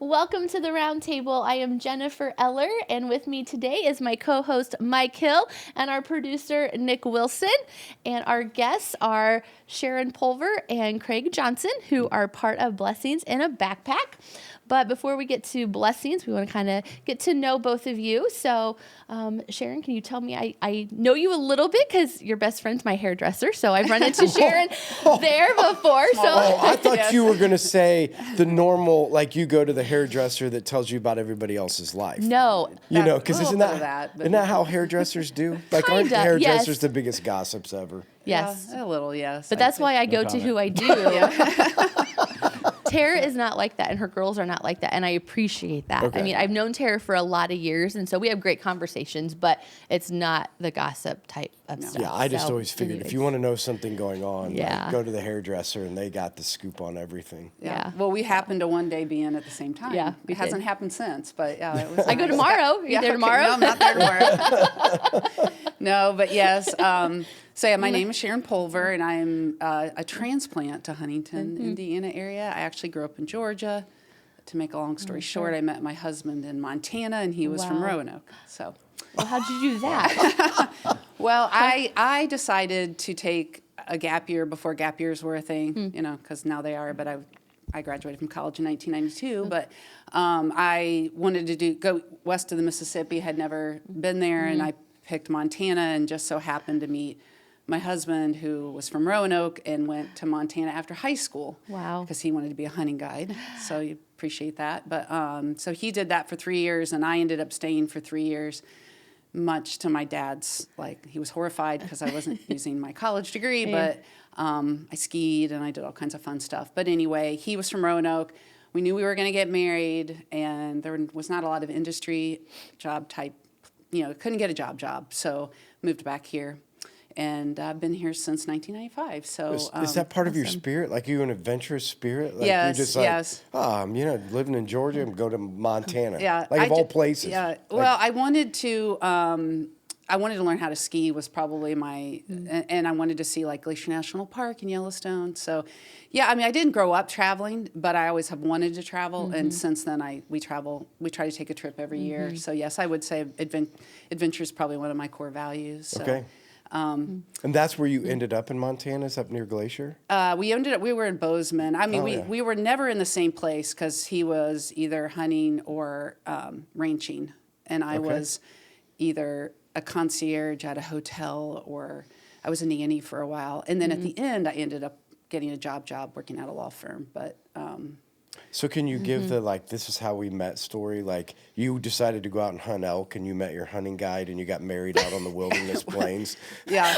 Welcome to the Round Table. I am Jennifer Eller, and with me today is my co-host Mike Hill and our producer Nick Wilson. And our guests are Sharon Pulver and Craig Johnson, who are part of Blessings in a Backpack. But before we get to Blessings, we want to kind of get to know both of you. So, Sharon, can you tell me, I know you a little bit because your best friend's my hairdresser, so I've run into Sharon there before. I thought you were going to say the normal, like you go to the hairdresser that tells you about everybody else's life. No. You know, because isn't that how hairdressers do? Like, aren't hairdressers the biggest gossips ever? Yes. Yeah, a little, yes. But that's why I go to who I do. Tara is not like that, and her girls are not like that, and I appreciate that. Okay. I mean, I've known Tara for a lot of years, and so we have great conversations, but it's not the gossip type of stuff. Yeah, I just always figured if you want to know something going on, like, go to the hairdresser, and they got the scoop on everything. Yeah. Well, we happened to one day be in at the same time. Yeah, it hasn't happened since, but yeah, it was. I go tomorrow. Are you there tomorrow? No, I'm not there tomorrow. No, but yes. So yeah, my name is Sharon Pulver, and I'm a transplant to Huntington, Indiana area. I actually grew up in Georgia. To make a long story short, I met my husband in Montana, and he was from Roanoke. So. Well, how'd you do that? Well, I decided to take a gap year before gap years were a thing, you know, because now they are. But I graduated from college in 1992. But I wanted to go west of the Mississippi. Had never been there, and I picked Montana, and just so happened to meet my husband, who was from Roanoke and went to Montana after high school. Wow. Because he wanted to be a hunting guide. So you appreciate that. But so he did that for 3 years, and I ended up staying for 3 years, much to my dad's, he was horrified because I wasn't using my college degree, but I skied and I did all kinds of fun stuff. But anyway, he was from Roanoke. We knew we were going to get married, and there was not a lot of industry job type, couldn't get a job. So moved back here. And I've been here since 1995. So is that part of your spirit? Like, you an adventurous spirit? Like, yes, you're just yes. Living in Georgia and go to Montana. Yeah, of all places. Yeah. Well, I wanted to learn how to ski was probably my, and I wanted to see Glacier National Park and Yellowstone. So, yeah, I mean, I didn't grow up traveling, but I always have wanted to travel. And since then, we travel. We try to take a trip every year. So yes, I would say adventure is probably one of my core values. So. Okay. And that's where you ended up in Montana, is up near Glacier? We were in Bozeman. I mean, we were never in the same place because he was either hunting or ranching. And I was either a concierge at a hotel, or I was a nanny for a while. And then at the end, I ended up getting a job working at a law firm. But so can you give the, this is how we met story? Like, you decided to go out and hunt elk, and you met your hunting guide, and you got married out on the wilderness plains? Yeah.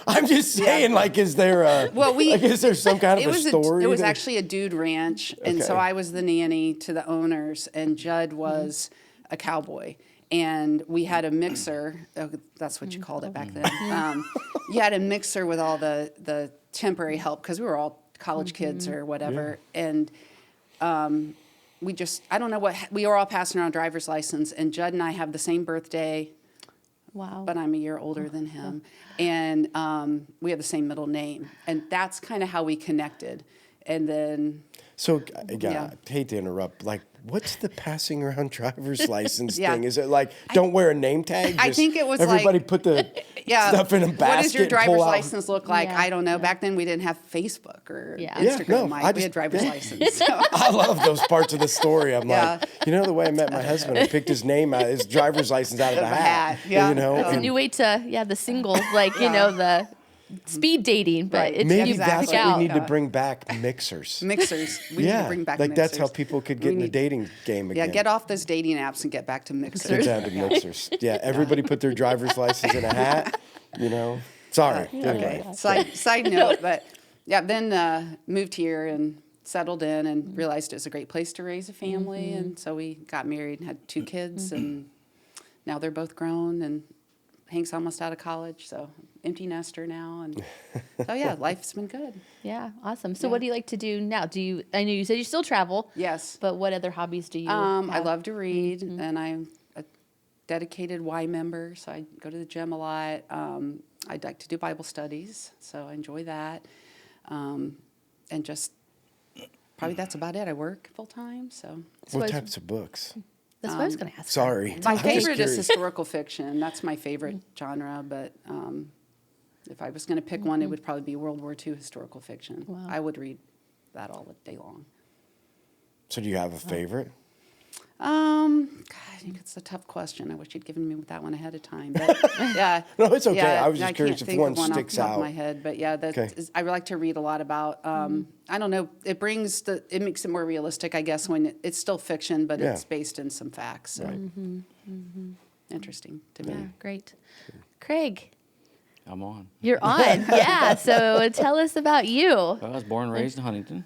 I'm just saying, is there is there some kind of a story? It was actually a dude ranch, and so I was the nanny to the owners, and Judd was a cowboy. And we had a mixer. That's what you called it back then. You had a mixer with all the temporary help, because we were all college kids or whatever. Yeah. And I don't know what, we were all passing around driver's license, and Judd and I have the same birthday. Wow. But I'm a year older than him. And we have the same middle name. And that's kind of how we connected. And then... So, I hate to interrupt, what's the passing around driver's license thing? Is it don't wear a name tag? I think it was everybody put the stuff in a basket. What does your driver's license look like? Yeah, I don't know. Back then we didn't have Facebook or Instagram. We had driver's license. So. I love those parts of the story. I'm the way I met my husband, I picked his name out, his driver's license out of the hat. Yeah. It's a new way to, the single, the... speed dating, but it's maybe that's what we need to bring back, mixers. We need to bring back mixers. That's how people could get in the dating game again. Yeah, get off those dating apps and get back to mixers. Get down to mixers. Yeah, everybody put their driver's license in a hat, Sorry. Okay. Side note, but then moved here and settled in and realized it was a great place to raise a family, and so we got married and had 2 kids, and now they're both grown, and Hank's almost out of college, so empty nester now, and so life's been good. Yeah, awesome. So what do you like to do now? I know you said you still travel. Yes. But what other hobbies do you I love to read, and I'm a dedicated Y member, so I go to the gym a lot. I'd like to do Bible studies, so I enjoy that. And just probably that's about it. I work full time, so. What types of books? That's what I was going to ask. Sorry. My I'm just favorite is curious. historical fiction. That's my favorite genre, but if I was going to pick one, it would probably be World War II historical fiction. Wow. I would read that all day long. So do you have a favorite? God, it's a tough question. I wish you'd given me that one ahead of time. But yeah, No, it's okay. Yeah, I was just curious can't if think one of one sticks off the top out. of my head, but yeah, I like to read a lot about. I don't know. It makes it more realistic, I guess, when it's still fiction, but Yeah. it's based in some facts. So interesting to me. Yeah, great. Craig, I'm on. you're on. Yeah. So tell us about you. Well, I was born and raised in Huntington,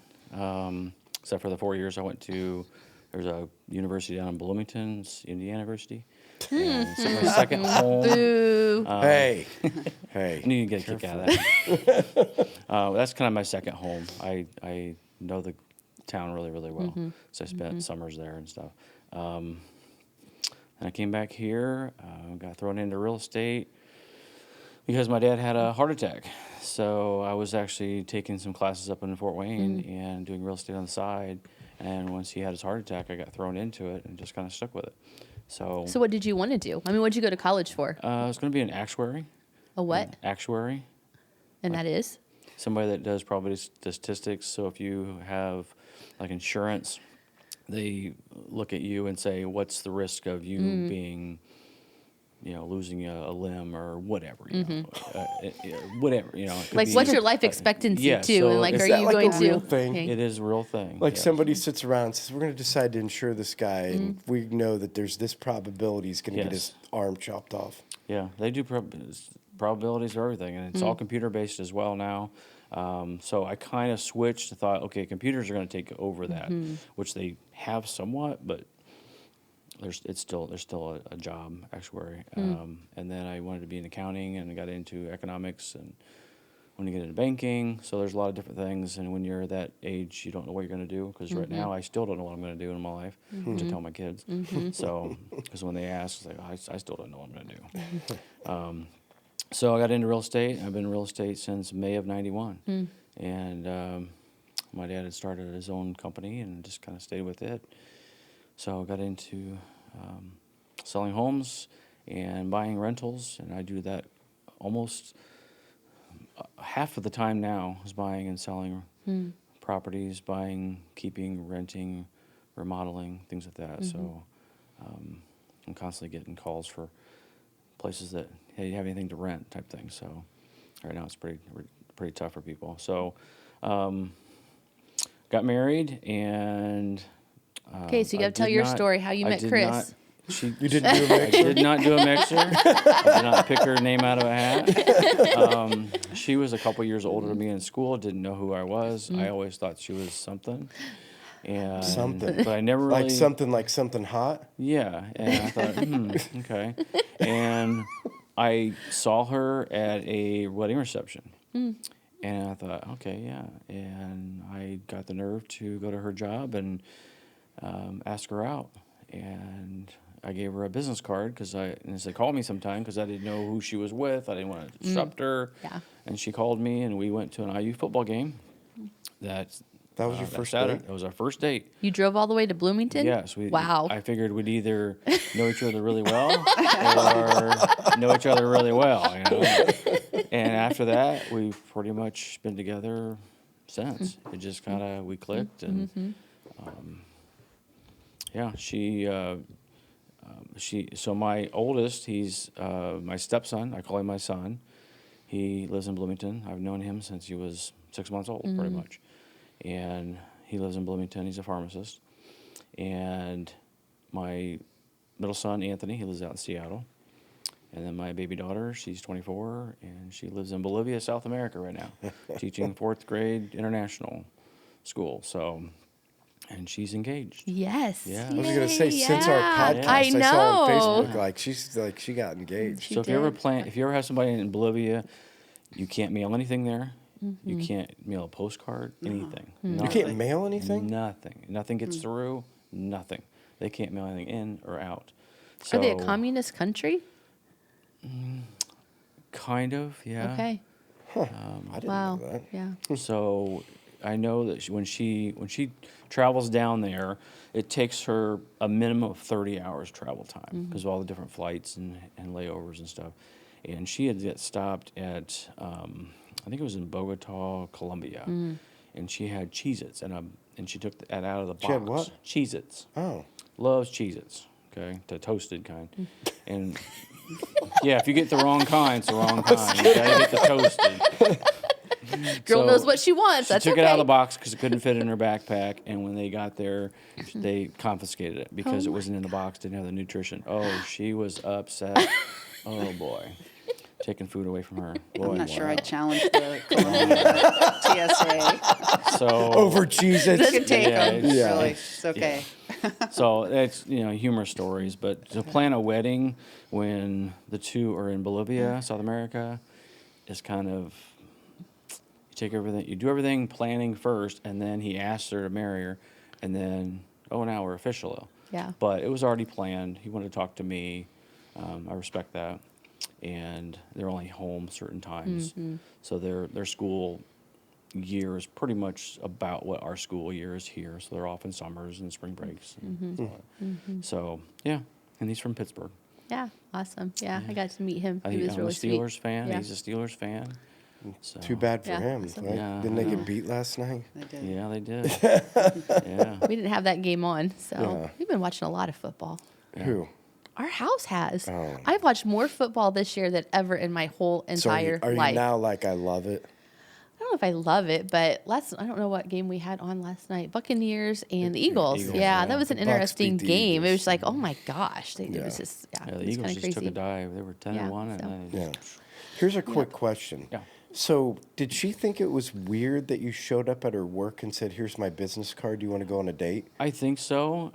except for the 4 years I went to. There's a university down in Bloomington, it's Indiana University. And so my second home. Boo. Hey. I Hey. knew you'd get a kick out of that. That's kind of my second home. I know the town really, really well. So I spent summers there and stuff. And I came back here, got thrown into real estate because my dad had a heart attack. So I was actually taking some classes up in Fort Wayne and doing real estate on the side. And once he had his heart attack, I got thrown into it and just kind of stuck with it. So So what did you want to do? I mean, what did you go to college for? I was going to be an actuary. A what? Actuary. And that is? Somebody that does probability statistics. So if you have like insurance, they look at you and say, what's the risk of you being, losing a limb or whatever, whatever, it could Like, be- what's your life expectancy yeah, too? so And like, is are that you like going a to? real thing? Okay. It is a real thing. Like yeah. somebody sits around and says, we're going to decide to insure this guy, and we know that there's this probability he's going to get his Yes. arm chopped off. Yeah, they do probabilities for everything, and it's all computer based as well now. So I kind of switched and thought, okay, computers are going to take over that, which they have somewhat, but there's still a job, actuary. And then I wanted to be in accounting and got into economics and wanted to get into banking. So there's a lot of different things, and when you're that age, you don't know what you're going to do, because right now I still don't know what I'm going to do in my life, which I tell my kids. So because when they ask, it's like, oh, I still don't know what I'm going to do. So I got into real estate. I've been in real estate since May of '91, and my dad had started his own company and just kind of stayed with it. So I got into selling homes and buying rentals, and I do that almost half of the time now is buying and selling properties, buying, keeping, renting, remodeling, things like that. So I'm constantly getting calls for places that, hey, you have anything to rent type thing. So right now it's pretty tough for people. So got married, and Okay, so you I got to tell did your not- story, how you I met did Chris. not- she, You didn't do a I mixture? did not do a mixer. I did not pick her name out of a hat. She was a couple years older than me in school, didn't know who I was. I always thought she was something. And, Something. But I never really... Like something hot? Yeah, and I thought, okay. And I saw her at a wedding reception. And I thought, okay, yeah. And I got the nerve to go to her job and ask her out. And I gave her a business card and they called me sometime because I didn't know who she was with. I didn't want to disrupt her. Yeah. And she called me, and we went to an IU football game. That was your that first Saturday. date? That was our first date. You drove all the way to Bloomington? Yes. Wow. I figured we'd either know each other really well or know each other really well, And after that, we've pretty much been together since. It just kind of, we clicked, and yeah, so my oldest, he's my stepson. I call him my son. He lives in Bloomington. I've known him since he was 6 months old, pretty much. And he lives in Bloomington. He's a pharmacist. And my middle son, Anthony, he lives out in Seattle. And then my baby daughter, she's 24, and she lives in Bolivia, South America right now, teaching 4th grade international school. So, and she's engaged. Yes. Yeah. I was going to say, since our Yeah. podcast, I I saw on know. Facebook, she got engaged. She So if you ever did. if you ever have somebody in Bolivia, you can't mail anything there. You can't mail a postcard, anything. You can't mail anything? Nothing. Nothing gets through. Nothing. They can't mail anything in or out. So Are they a communist country? kind of, yeah. Okay. I didn't Wow. know that. Yeah. So I know that when she travels down there, it takes her a minimum of 30 hours travel time because of all the different flights and layovers and stuff. And she had get stopped at, I think it was in Bogota, Colombia, and she had Cheez-Its, and she took that out of the box. She had what? Cheez-Its. Oh. Loves Cheez-Its, okay, the toasted kind. And yeah, if you get the wrong kind, it's the wrong kind. You gotta get the toasted. Girl So knows what she wants. She That's took okay. it out of the box because it couldn't fit in her backpack, and when they got there, they confiscated it because it wasn't in the box, didn't have the nutrition. Oh, she was upset. Oh boy, taking food away from her. Boy, I'm not sure wow. I'd challenge the Colombia TSA. So Over Cheez-Its. You can take Yeah, them. it's- Really, yeah. it's okay. So it's humor stories, but to plan a wedding when the two are in Bolivia, South America, is kind of you do everything planning first, and then he asks her to marry her, and then now we're official. Yeah. But it was already planned. He wanted to talk to me. I respect that, and they're only home certain times, so their school year is pretty much about what our school year is here. So they're off in summers and spring breaks. So yeah, and he's from Pittsburgh. Yeah, awesome. Yeah, I got to meet him. He was I'm really a Steelers sweet. fan. Yeah. He's a Steelers fan. So, Too bad for Yeah, him. awesome. Right? Yeah, Didn't I they know. get beat last night? They did. Yeah, they did. Yeah. We didn't have that game on, so Yeah. we've been watching a lot of football. Who? Our house has. Oh. I've watched more football this year than ever in my whole So entire are you life. now like I love it? I don't know if I love it, but I don't know what game we had on last night. Buccaneers and the Eagles. Eagles, Yeah, yeah. that was an The Bucs interesting beat the game. It Eagles. was like, oh my gosh, it Yeah. was just Yeah, it the was Eagles kind of just crazy. took a dive. They were 10-1, Yeah, so. and they Yeah. Here's a quick question. Yeah. So, did she think it was weird that you showed up at her work and said, "Here's my business card. Do you want to go on a date?" I think so.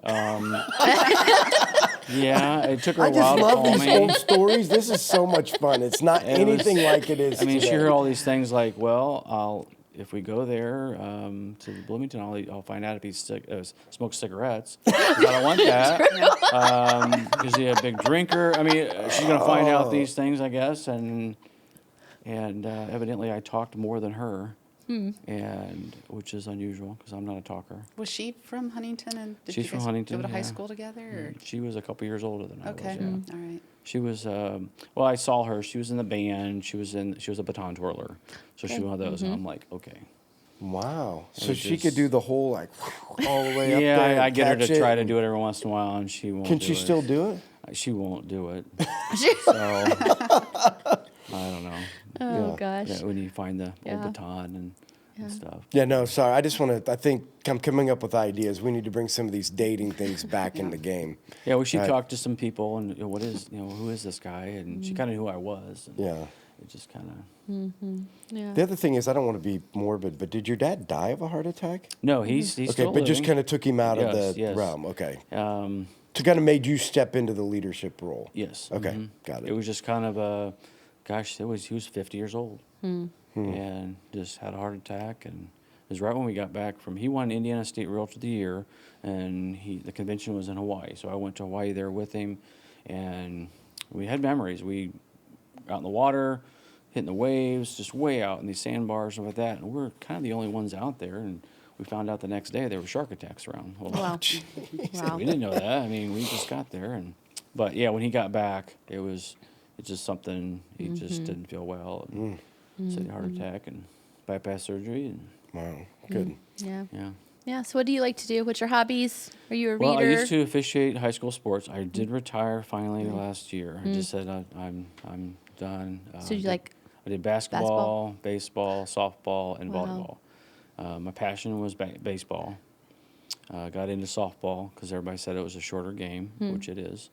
Yeah, it took her I a while just to love call these me. old stories. This is so much fun. It's not And it was- anything like it is. I mean, she today. heard all these things like, well, if we go there to Bloomington, I'll find out if he smokes cigarettes. 'Cause I don't want that. Because he's a big drinker. I mean, she's gonna find out these things, I guess, and evidently I talked more than her, and which is unusual because I'm not a talker. Was she from Huntington? And did She's you from guys Huntington, go to high yeah. school together? Or? She was a couple years older than I Okay, was. Yeah. all right. She was, well, I saw her. She was in the band. She was a baton twirler. So she was one of those. And I'm like, okay. Wow. So It she just- could do the whole like all the way up Yeah, there. I get her catch to try to and- do it every once in a while, and she won't. Can do she it. still do it? She won't do it. So I don't know. Oh Yeah. gosh. Yeah, when you find the Yeah. old baton and stuff. Yeah, no, sorry. I just want to. I think I'm coming up with ideas. We need to bring some of these dating things back in the game. Yeah, well, she Right. talked to some people, and who is this guy? And she kind of knew who I was. And Yeah. It just kind of. Yeah. The other thing is, I don't want to be morbid, but did your dad die of a heart attack? No, he's Okay, still but just living. kind of took him out of Yes, the yes. realm. Okay. Um, So kind of made you step into the leadership role. yes. Okay, mhm. got It it. was just kind of a, gosh, he was 50 years old, and just had a heart attack, and it was right when we got back from. He won Indiana State Realtor of the Year, and the convention was in Hawaii, so I went to Hawaii there with him, and we had memories. We out in the water, hitting the waves, just way out in these sandbars and stuff like that, and we're kind of the only ones out there, and we found out the next day there were shark attacks around. Well, Wow. Wow. we didn't know that. I mean, we just got there, but yeah, when he got back, it's just something he just didn't feel well, and so he had a heart attack and bypass surgery, and Wow, good. Yeah. yeah. Yeah. So what do you like to do? What's your hobbies? Are you a Well, I reader? used to officiate high school sports. I did retire finally last year. I just said I'm done. So you like I did basketball, baseball, softball, and Wow. volleyball. My passion was baseball. Got into softball because everybody said it was a shorter game, which it is.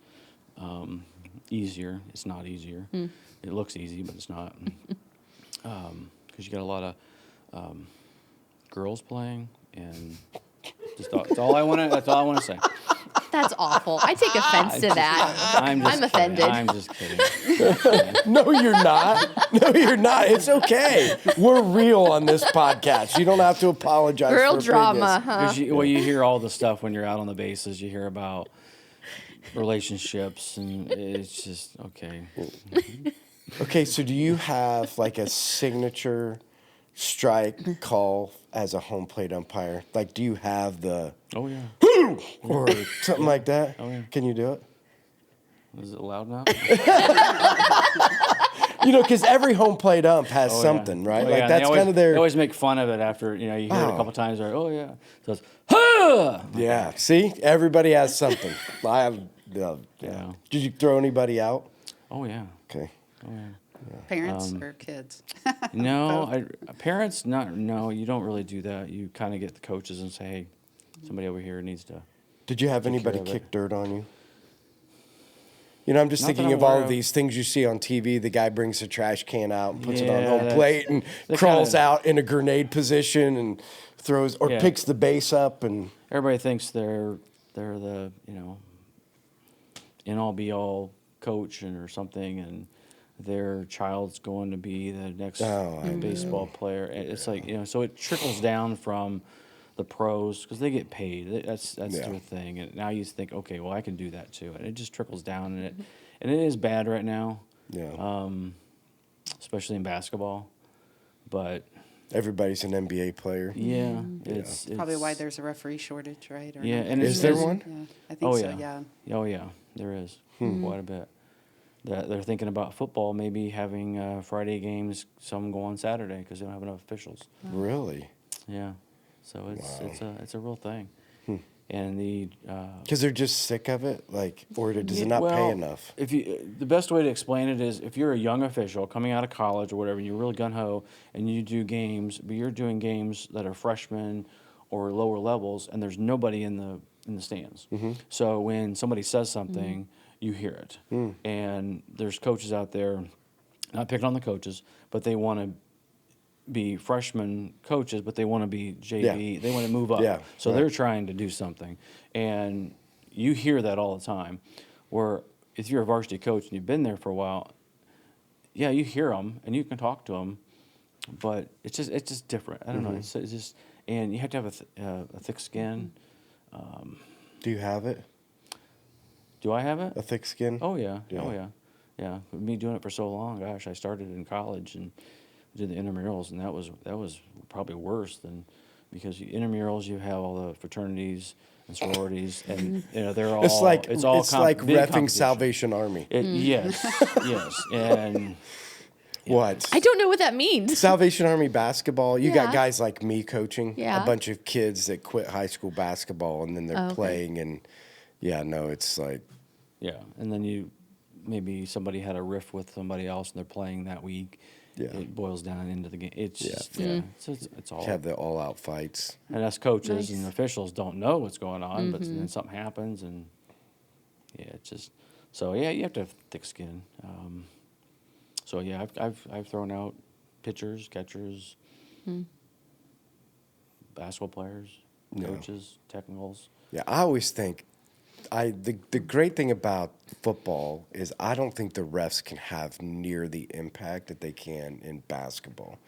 Easier. It's not easier. It looks easy, but it's not. Because you got a lot of girls playing, and that's all I want to. That's all I want to say. That's awful. I take offense to that. I'm just kidding. offended. I'm just kidding. No, you're not. No, you're not. It's okay. We're real on this podcast. You don't have to apologize. Girl for drama, previous. huh? Because you hear all the stuff when you're out on the bases. You hear about relationships, and it's just okay. Okay, so do you have like a signature strike call as a home plate umpire? Like, do you have the Oh yeah. or something like that? Oh, yeah. Can you do it? Is it loud now? You know, because every home plate ump has Oh, something, yeah. right? Oh, like yeah. that's kind of They their. always make fun of it after you hear it a Oh. couple times. They're like, oh yeah. So it's huh! Yeah. See, everybody has something. I have. Yeah. Yeah. Did you throw anybody out? Oh yeah. Okay. Parents or kids? No, parents no. You don't really do that. You kind of get the coaches and say, hey, somebody over here needs to. Did you have Take anybody care of it. kick dirt on you? You know, I'm just Not that thinking I'm of all aware of of. these things you see on TV. The guy brings the trash can out and puts it on Yeah, home that's- plate and that crawls kinda- out in a grenade position and throws or Yeah. picks the base up and Everybody thinks they're the end all be all coach or something, and their child's going to be the next Oh, I baseball player. It's like so it trickles down from the pros because they get paid. That's Yeah. their thing. And now you think, okay, well I can do that too, and it just trickles down, and it is bad right now, yeah. especially in basketball. But Everybody's an NBA player. yeah, it's Probably why there's a referee shortage, right? Or Yeah, not? and Is there one? Yeah, I think Oh so. yeah. Yeah. Oh yeah, there is quite a bit. They're thinking about football, maybe having Friday games. Some go on Saturday because they don't have enough officials. Really? Yeah, so it's a real thing. And Because they're just sick of it, like, or does it not pay well, enough? If the best way to explain it is if you're a young official coming out of college or whatever, and you're real gun ho, and you do games, but you're doing games that are freshmen or lower levels, and there's nobody in the stands. So when somebody says something, you hear it, and there's coaches out there, not picking on the coaches, but they want to be freshman coaches, but they want to be JV. Yeah. They want to move up. Yeah, So right. they're trying to do something. And you hear that all the time. Where if you're a varsity coach and you've been there for a while, yeah, you hear them and you can talk to them, but it's just different. I don't know. It's just, and you have to have a thick skin. Do you have it? Do I have it? A thick skin? Oh yeah. Yeah. Oh yeah. Yeah. With me doing it for so long, gosh, I started in college and did the intramurals, and that was probably worse than because intramurals you have all the fraternities and sororities, and they're all It's like big reffing competition. Salvation Army. Yes, yes, and What? I don't know what that means. Salvation Army basketball. You Yeah. got guys like me coaching. Yeah. A bunch of kids that quit high school basketball and then they're Oh, okay. playing and yeah, no, it's like yeah, and then maybe somebody had a riff with somebody else and they're playing that week. Yeah. It boils down into the game. It's Yeah. just, it's all. have the all out fights. And us coaches Nice. and officials don't know what's going on, but then something happens, and it's just so you have to have thick skin. So yeah, I've thrown out pitchers, catchers, basketball players, Yeah. coaches, technicals. Yeah, I always think the great thing about football is I don't think the refs can have near the impact that they can in basketball.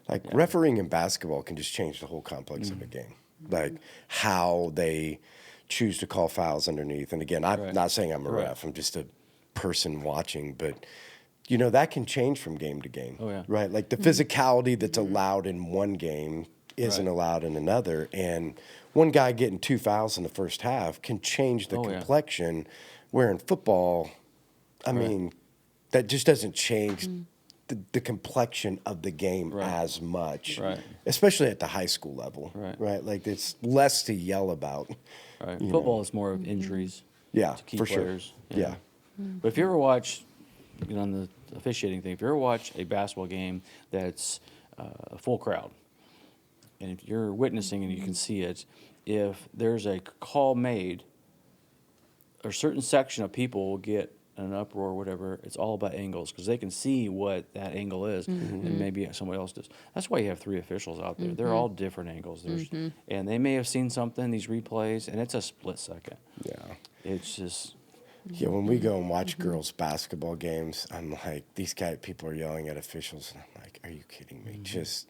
Like refereeing in basketball can just change the whole complex of a game. Like how they choose to call fouls underneath. And again, I'm Right. not saying I'm a Right. ref. I'm just a person watching, but that can change from game to game. Oh, yeah. Right? Like the physicality that's allowed in one game isn't Right. allowed in another. And one guy getting 2 fouls in the first half can change the Oh, yeah. complexion, where in football, I mean, that just doesn't change the complexion of the game Right. as much, Right. especially at the high school level, Right. Like it's less to yell about. Right. You Football know. is more of injuries. Yeah, to key for sure. players. Yeah. But if you ever watch, on the officiating thing, if you ever watch a basketball game that's a full crowd, and if you're witnessing and you can see it, if there's a call made, a certain section of people will get an uproar or whatever. It's all about angles because they can see what that angle is, and maybe somebody else does. That's why you have 3 officials out there. They're all different angles. And they may have seen something, these replays, and it's a split second. Yeah. It's just... Yeah, when we go and watch girls basketball games, I'm like, people are yelling at officials, and I'm like, are you kidding me? Just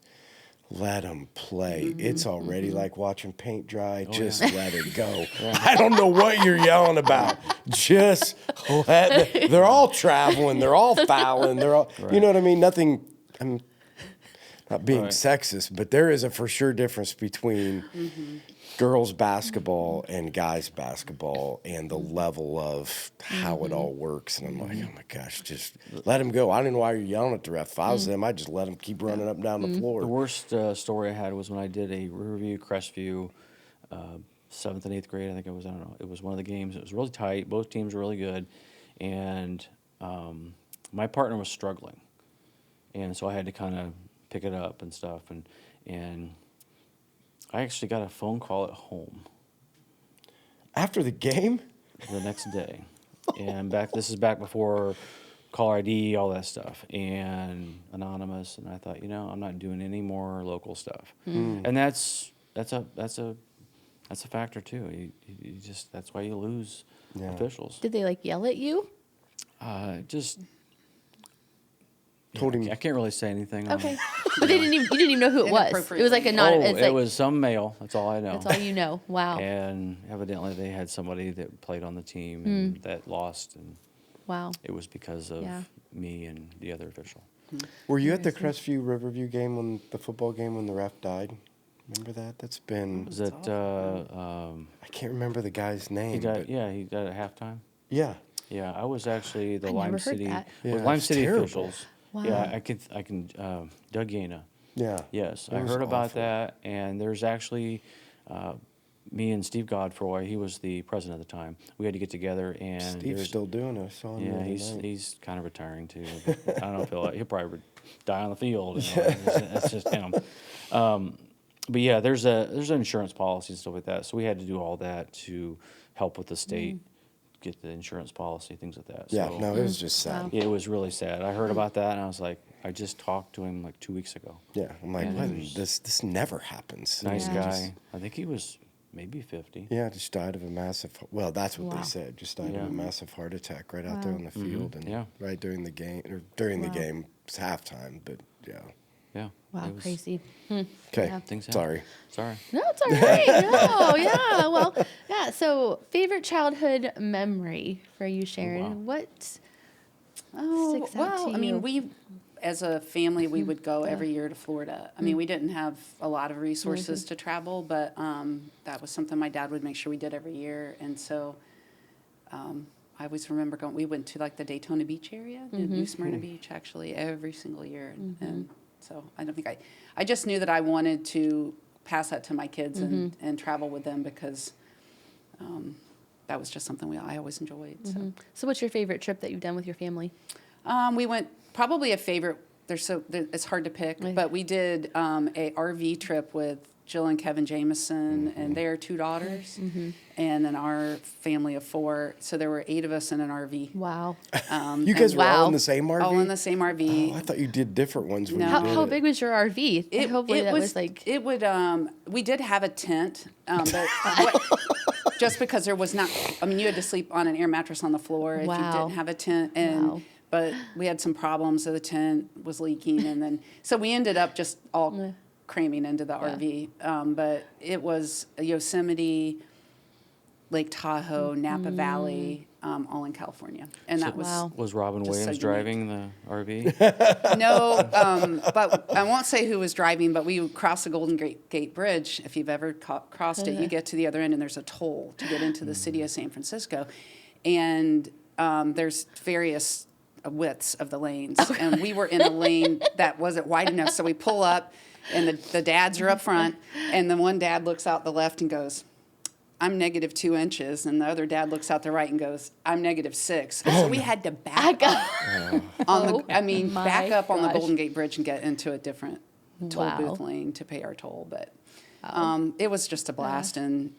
let them play. It's already like watching paint dry. Just let it go. I don't know what you're yelling about. Just they're all traveling. They're all fouling. They're all, you know what I mean? Nothing not being Right. sexist, but there is a for sure difference between girls basketball and guys basketball and the level of how it all works. And I'm like, oh my gosh, just let him go. I don't know why you're yelling at the ref. If I was them, I'd just let him keep running up and down the The floor. worst story I had was when I did a Riverview, Crestview, 7th and 8th grade. I think it was, I don't know. It was one of the games. It was really tight. Both teams were really good. And my partner was struggling. And so I had to kind of pick it up and stuff. And I actually got a phone call at home After the game? the next day. And this is back before caller ID, all that stuff, and anonymous. And I thought, I'm not doing any more local stuff. And that's a factor too. You just, that's why you lose officials. Did they yell at you? Just Told him. I can't really say anything. on Okay. it. But you didn't even know who it was. It was like a non. It's it like, was some male. That's all I know. that's all you know. Wow. And evidently they had somebody that played on the team and that lost, and Wow. it was because of Yeah. me and the other official. Were you at the Crestview Riverview game the football game when the ref died? Remember that? That's been. Was that I can't remember the guy's name. he died? but- Yeah, he died at halftime. Yeah. Yeah, I was actually the I Lime never heard City. that. Yeah, Lime it's City terrible. officials. Wow. Yeah, I can. Doug Yana. Yeah. Yes, It I was heard about awful. that, and there's actually me and Steve Godfroy. He was the president at the time. We had to get together, and Steve's there's- still doing it. I saw him. the Yeah, other he's night. he's kind of retiring too. But I don't know if he'll probably die on the field. That's just him. But yeah, there's an insurance policy and stuff like that. So we had to do all that to help with the state get the insurance policy, things like that. Yeah, So, no, it was just sad. Wow. yeah, it was really sad. I heard about that, and I was like, I just talked to him like 2 weeks ago. Yeah, I'm like, And what? it was- This never happens. Nice Yeah. guy. I think he was maybe 50. Yeah, just died of a massive. Well, that's what Wow. they said. Just died Yeah. of a massive heart attack right out there Wow. on the field, and Yeah. right during the game, or during the Wow. game, it's halftime. But yeah, Yeah. Wow. it was- Crazy. okay. Yeah. Things happen. Sorry. Sorry. No, it's all right. No, yeah. Well, yeah. So, favorite childhood memory for you, Sharon? wow. What sticks out well, to I mean, you? we, as a family, we would go every year to Florida. I mean, we didn't have a lot of resources to travel, but that was something my dad would make sure we did every year. And so I always remember going, we went to the Daytona Beach area, New Smyrna Beach, actually, every single year. And so I don't think I just knew that I wanted to pass that to my kids and travel with them because that was just something I always enjoyed. So, what's your favorite trip that you've done with your family? We went probably a favorite. It's hard to pick, but we did a RV trip with Jill and Kevin Jameson and their two daughters, and then our family of 4. So there were 8 of us in an RV. Wow. You guys were all Wow. in the same RV. All in the same RV. Oh, I thought you did different ones when No. you did How it. big was your RV? Hopefully that was It would. We did have a tent, but just because there was not. I mean, you had to sleep on an air mattress on the floor if you Wow. didn't have a tent, and Wow. but we had some problems. So the tent was leaking, and then so we ended up just all cramming into the RV. But it was Yosemite, Lake Tahoe, Napa Valley, all in California, and that was. Wow. Was Robin Just so Williams unique. driving the RV? No, but I won't say who was driving, but we crossed the Golden Gate Bridge. If you've ever crossed it, you get to the other end, and there's a toll to get into the city of San Francisco. And there's various widths of the lanes. And we were in a lane that wasn't wide enough, so we pull up, and the dads are up front, and the one dad looks out the left and goes, I'm -2 inches, and the other dad looks out the right and goes, I'm -6. And so we had to back up on the, back up on the gosh. Golden Gate Bridge and get into a different toll Wow. booth lane to pay our toll. But it was just a blast, and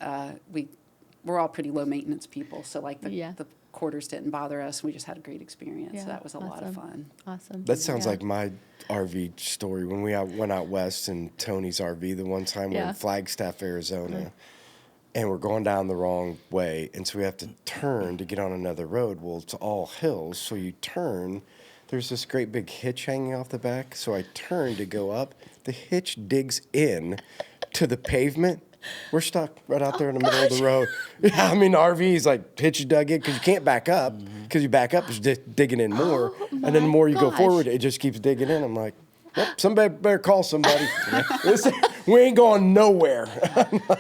we're all pretty low maintenance people, so the quarters didn't bother us. We just had a great experience. Yeah, So that was a lot of fun. Awesome. That sounds Yeah. like my RV story when we went out west in Tony's RV the one time. We're Yeah. in Flagstaff, Arizona, and we're going down the wrong way, and so we have to turn to get on another road. Well, it's all hills, so you turn. There's this great big hitch hanging off the back, so I turn to go up. The hitch digs in to the pavement. We're stuck right out there in the middle of the road. Yeah, I mean, the RV's hitch dug in because you can't back up because you back up, it's digging in more. And then the more you go gosh. forward, it just keeps digging in. I'm like, Yep, somebody better call somebody. We ain't going nowhere.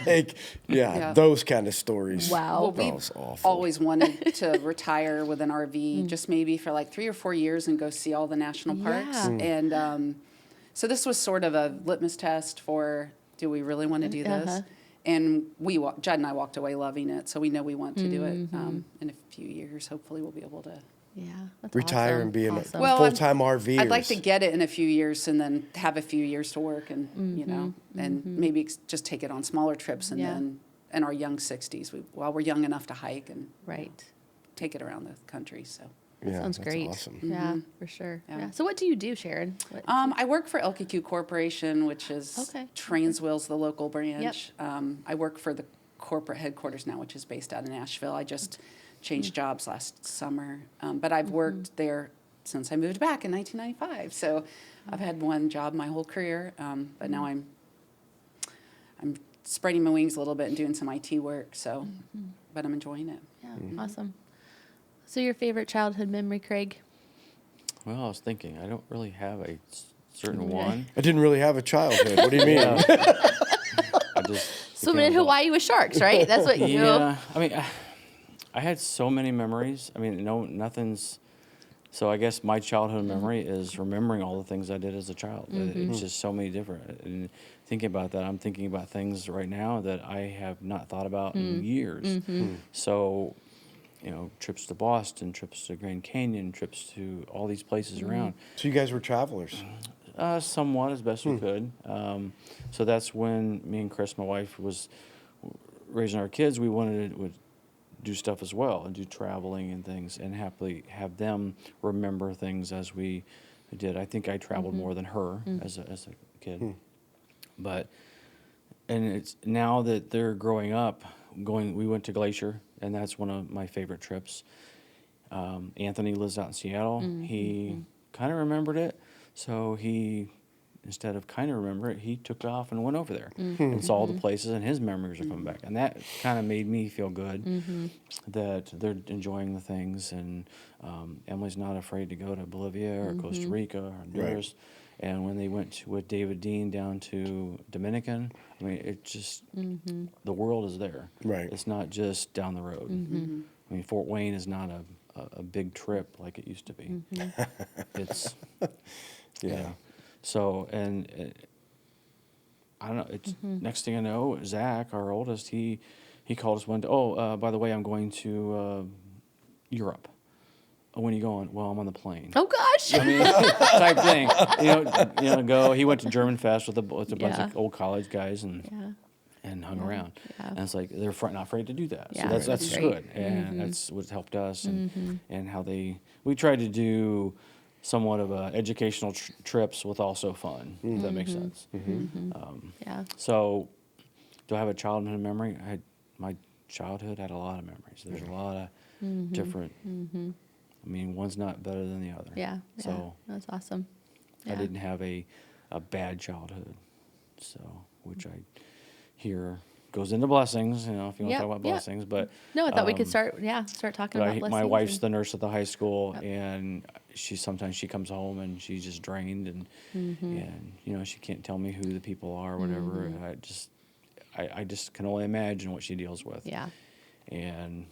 Like, Yeah. those kind of stories. Wow. Well, That we've was awful. always wanted to retire with an RV, just maybe for like 3 or 4 years and go see all the national parks. Yeah. And so this was sort of a litmus test for, do we really want to do this? And Judd and I walked away loving it, so we know we want to do it. In a few years, hopefully we'll be able to. Yeah. That's Retire awesome. and be in Awesome. a full-time RVers. I'd like to get it in a few years and then have a few years to work and, and maybe just take it on smaller trips and then in our young 60s, while we're young enough to hike and Right. take it around the country. So Yeah, Sounds that's great. awesome. Yeah, for sure. Yeah. Yeah. So what do you do, Sharon? What- I work for LKQ Corporation, which is Okay. Transwill's the local branch. I work for the corporate headquarters now, which is based out in Nashville. I just changed jobs last summer, but I've worked there since I moved back in 1995. So I've had one job my whole career, but now I'm spreading my wings a little bit and doing some IT work. So, but I'm enjoying it. Yeah, awesome. So your favorite childhood memory, Craig? Well, I was thinking, I don't really have a certain Okay. one. I didn't really have a childhood. What do you mean? I just Swimming in became a- Hawaii with sharks, right? That's what you. Yeah, I mean, I had so many memories. I mean, nothing's. So I guess my childhood memory is remembering all the things I did as a child. It's just so many different. And thinking about that, I'm thinking about things right now that I have not thought about in years. So, trips to Boston, trips to Grand Canyon, trips to all these places around. So you guys were travelers. Somewhat, as best we could. So that's when me and Chris, my wife, was raising our kids. We wanted to do stuff as well and do traveling and things, and happily have them remember things as we did. I think I traveled more than her as a kid. But and it's now that they're growing up, we went to Glacier, and that's one of my favorite trips. Anthony lives out in Seattle. He kind of remembered it, so he, instead of kind of remember it, he took off and went over there and saw all the places, and his memories are coming back. And that kind of made me feel good that they're enjoying the things. And Emily's not afraid to go to Bolivia or Costa Rica or Honduras. And when they went with David Dean down to Dominican, I mean, it just, the world is there. Right. It's not just down the road. I mean, Fort Wayne is not a big trip like it used to be. It's, Yeah. So, and I don't know, it's next thing I know, Zach, our oldest, he called us one day, by the way, I'm going to Europe. Oh, when are you going? Well, I'm on the plane. Oh gosh. I mean, type thing. He went to German Fest with a bunch of old college guys and hung around. Yeah. And it's like they're not afraid to do that. Yeah, So that's great. good. And that's what helped us and how we tried to do somewhat of educational trips with also fun, if that makes sense. Yeah. So do I have a childhood memory? My childhood had a lot of memories. There's a lot of different, I mean, one's not better than the other. Yeah. So that's awesome. I Yeah. didn't have a bad childhood, so which I hear goes into blessings, if you want to talk about blessings. But No, I thought we could start talking about blessings. my wife's and- the nurse at the high school, and sometimes she comes home and she's just drained, and she can't tell me who the people are or whatever. I just can only imagine what she deals with. Yeah. And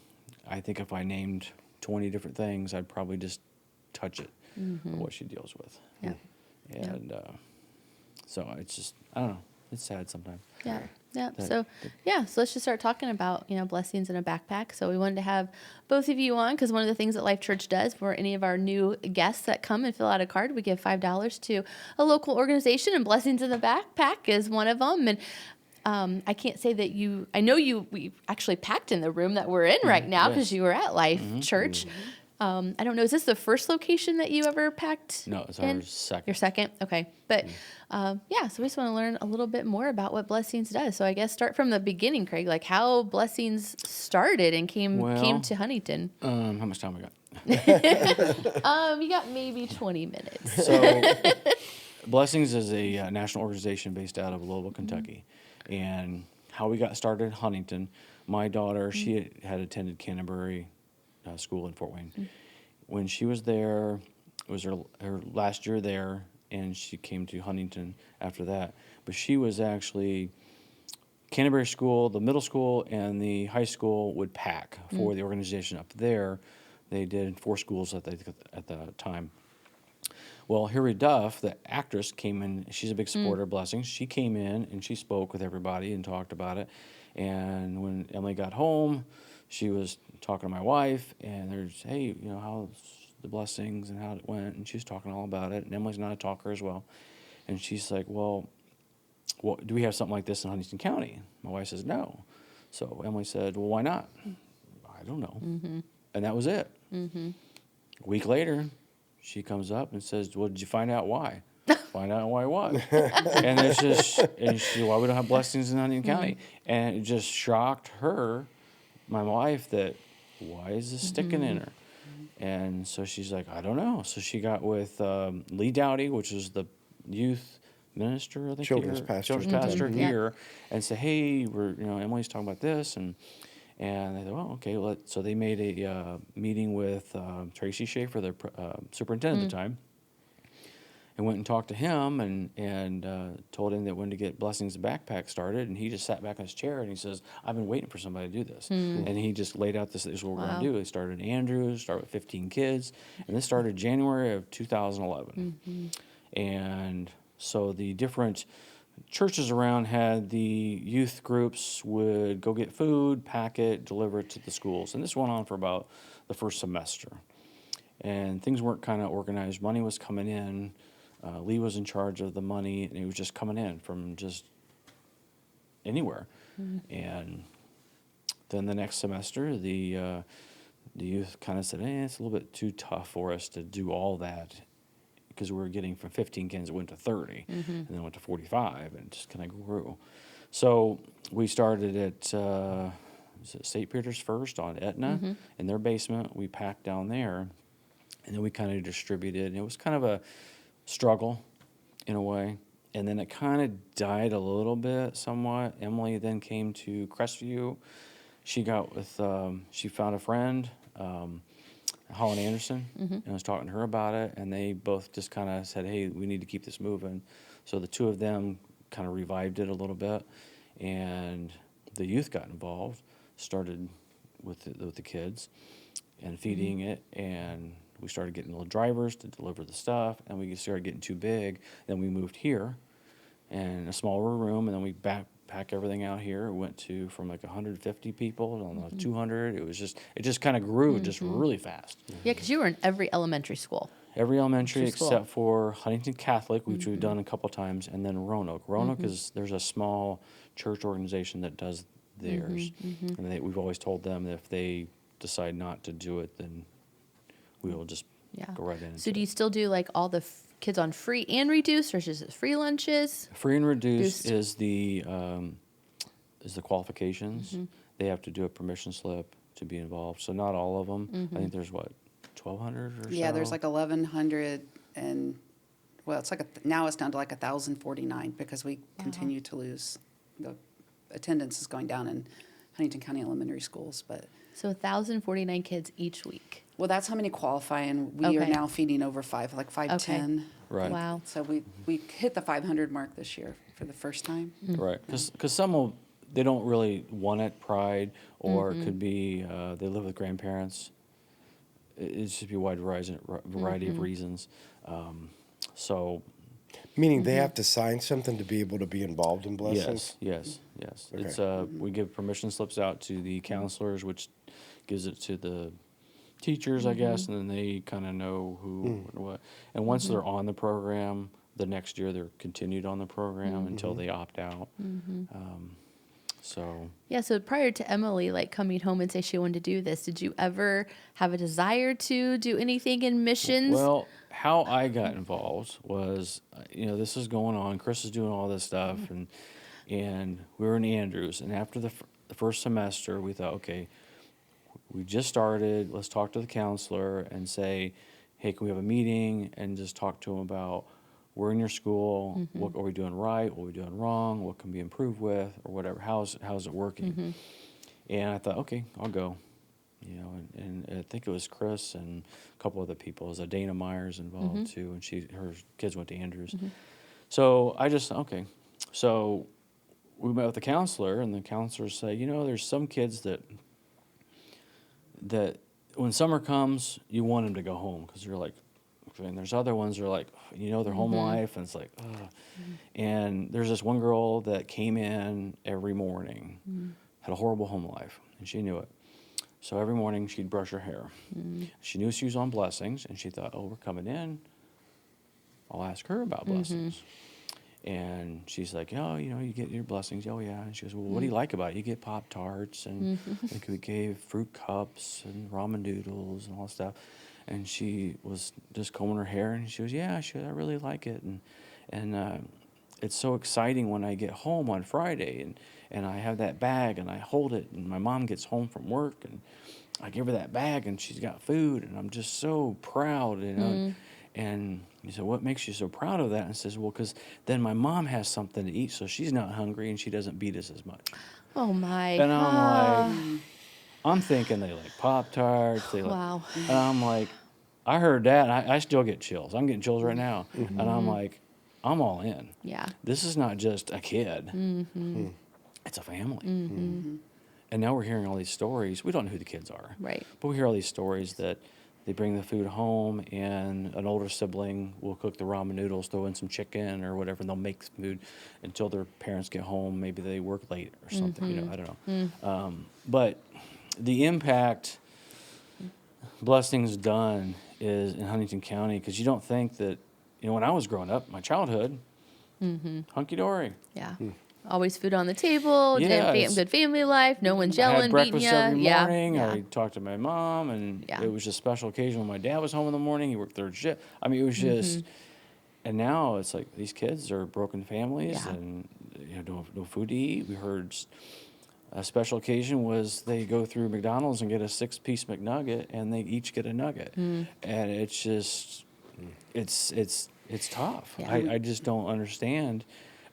I think if I named 20 different things, I'd probably just touch it, what she deals with. Yeah. And so it's just, I don't know, it's sad sometimes. Yeah. Yeah. That- So let's just start talking about, blessings in a backpack. So we wanted to have both of you on because one of the things that Life Church does for any of our new guests that come and fill out a card, we give $5 to a local organization, and Blessings in the Backpack is one of them. And I can't say that I know we actually packed in the room that we're in right now because Yes. you were at Life Church. I don't know, is this the first location that you ever packed No, it's in? our second. Your second? Okay. But so we just want to learn a little bit more about what Blessings does. So I guess start from the beginning, Craig, like how Blessings started and came to Huntington. How much time we got? You got maybe 20 minutes. So, Blessings is a national organization based out of Louisville, Kentucky. And how we got started in Huntington, my daughter, she had attended Canterbury School in Fort Wayne. When she was there, it was her last year there, and she came to Huntington after that. But she was actually Canterbury School, the middle school, and the high school would pack for the organization up there. They did 4 schools at the time. Well, Hilary Duff, the actress, came in. She's a big supporter of Blessings. She came in and she spoke with everybody and talked about it. And when Emily got home, she was talking to my wife, and there's, hey, how's the Blessings and how it went? And she was talking all about it. And Emily's not a talker as well. And she's like, well, do we have something like this in Huntington County? My wife says, no. So Emily said, well, why not? I don't know. And that was it. A week later, she comes up and says, well, did you find out why? Find out why what? And it's just, and she said, why we don't have Blessings in Huntington County? And it just shocked her, my wife, that why is this sticking in her? And so she's like, I don't know. So she got with Lee Dowdy, which is the youth minister, I think, Children's here, pastor. children's pastor here, and say, hey, we're Emily's talking about this, and they thought, oh, okay. So they made a meeting with Tracy Schaefer, the superintendent at the time, and went and talked to him and told him that when to get Blessings backpack started, and he just sat back in his chair and he says, I've been waiting for somebody to do this, and he just laid out this is what we're going to do. They started in Andrews, started with 15 kids, and this started January of 2011, and so the different churches around had the youth groups would go get food, pack it, deliver it to the schools. And this went on for about the first semester. And things weren't kind of organized. Money was coming in. Lee was in charge of the money, and it was just coming in from just anywhere. And then the next semester, the youth kind of said, it's a little bit too tough for us to do all that, because we were getting from 15 kids, it went to 30, and then went to 45, and it just kind of grew. So we started at St. Peter's first on Etna, in their basement. We packed down there, and then we kind of distributed. And it was kind of a struggle in a way. And then it kind of died a little bit somewhat. Emily then came to Crestview. She got with, she found a friend, Holland Anderson, and I was talking to her about it, and they both just kind of said, hey, we need to keep this moving. So the two of them kind of revived it a little bit, and the youth got involved, started with the kids and feeding it, and we started getting little drivers to deliver the stuff, and we started getting too big. Then we moved here in a smaller room, and then we pack everything out here. We went from like 150 people to 200. It just kind of grew just really fast. Yeah, because you were in every elementary school. Every elementary School. except for Huntington Catholic, which we've done a couple times, and then Roanoke. Roanoke is, there's a small church organization that does theirs. And we've always told them that if they decide not to do it, then we will just go right in. So do you still do like all the kids on free and reduced, or is it free lunches? Free and reduced is the qualifications. They have to do a permission slip to be involved. So not all of them. I think there's 1,200 or so. Yeah, there's like 1,100, and well, it's like now it's down to like 1,049 because we continue to lose. The attendance is going down in Huntington County elementary schools, but So 1,049 kids each week. well, that's how many qualify, and we are Okay. now feeding over 510. Right. Wow. So we hit the 500 mark this year for the first time. Right, because some they don't really want it, pride, or it could be they live with grandparents. It should be a wide variety of reasons. So Meaning they have to sign something to be able to be involved in Blessings? yes. Okay. It's we give permission slips out to the counselors, which gives it to the teachers, I guess, and then they kind of know who and what. And once they're on the program, the next year they're continued on the program until they opt out. So Yeah, so prior to Emily like coming home and say she wanted to do this, did you ever have a desire to do anything in missions? well, how I got involved was, this is going on. Chris is doing all this stuff, and we were in Andrews. And after the first semester, we thought, okay, we just started. Let's talk to the counselor and say, hey, can we have a meeting and just talk to them about we're in your school. What are we doing right? What are we doing wrong? What can be improved with, or whatever? How's it working? And I thought, okay, I'll go. and I think it was Chris and a couple other people. It was a Dana Myers involved too, and her kids went to Andrews. So I just, okay. So we met with the counselor, and the counselors say, there's some kids that when summer comes, you want them to go home because you're like, and there's other ones that are like, their home life, and it's like, ugh. And there's this one girl that came in every morning, had a horrible home life, and she knew it. So every morning she'd brush her hair. She knew she was on blessings, and she thought, oh, we're coming in. I'll ask her about blessings. And she's like, oh, you get your blessings. Oh, yeah. And she goes, well, what do you like about it? You get Pop-Tarts, and like we gave fruit cups and ramen noodles and all that stuff. And she was just combing her hair, and she goes, yeah, I really like it. And it's so exciting when I get home on Friday, and I have that bag, and I hold it, and my mom gets home from work, and I give her that bag, and she's got food, and I'm just so proud, And he said, what makes you so proud of that? And says, well, because then my mom has something to eat, so she's not hungry, and she doesn't beat us as much. Oh, my. And I'm like, I'm thinking they like Pop-Tarts. Wow. And I'm like, I heard that, and I still get chills. I'm getting chills right now. And I'm like, I'm all in. Yeah. This is not just a kid. It's a family. And now we're hearing all these stories. We don't know who the kids are. Right. But we hear all these stories that they bring the food home, and an older sibling will cook the ramen noodles, throw in some chicken or whatever, and they'll make food until their parents get home. Maybe they work late or something. I don't know. But the impact Blessings done is in Huntington County, because you don't think that, when I was growing up, my childhood, hunky-dory. Yeah. Always food on the table, good family life, no one's I yelling, had beating breakfast you. every Yeah. morning. Yeah. I talked to my mom, and Yeah. it was just a special occasion when my dad was home in the morning. He worked third shift. I mean, it was just, and now it's like these kids are broken families, Yeah. and no food to eat. We heard a special occasion was they go through McDonald's and get a 6-piece McNugget, and they each get a nugget, and it's just, it's tough. Yeah. I just don't understand,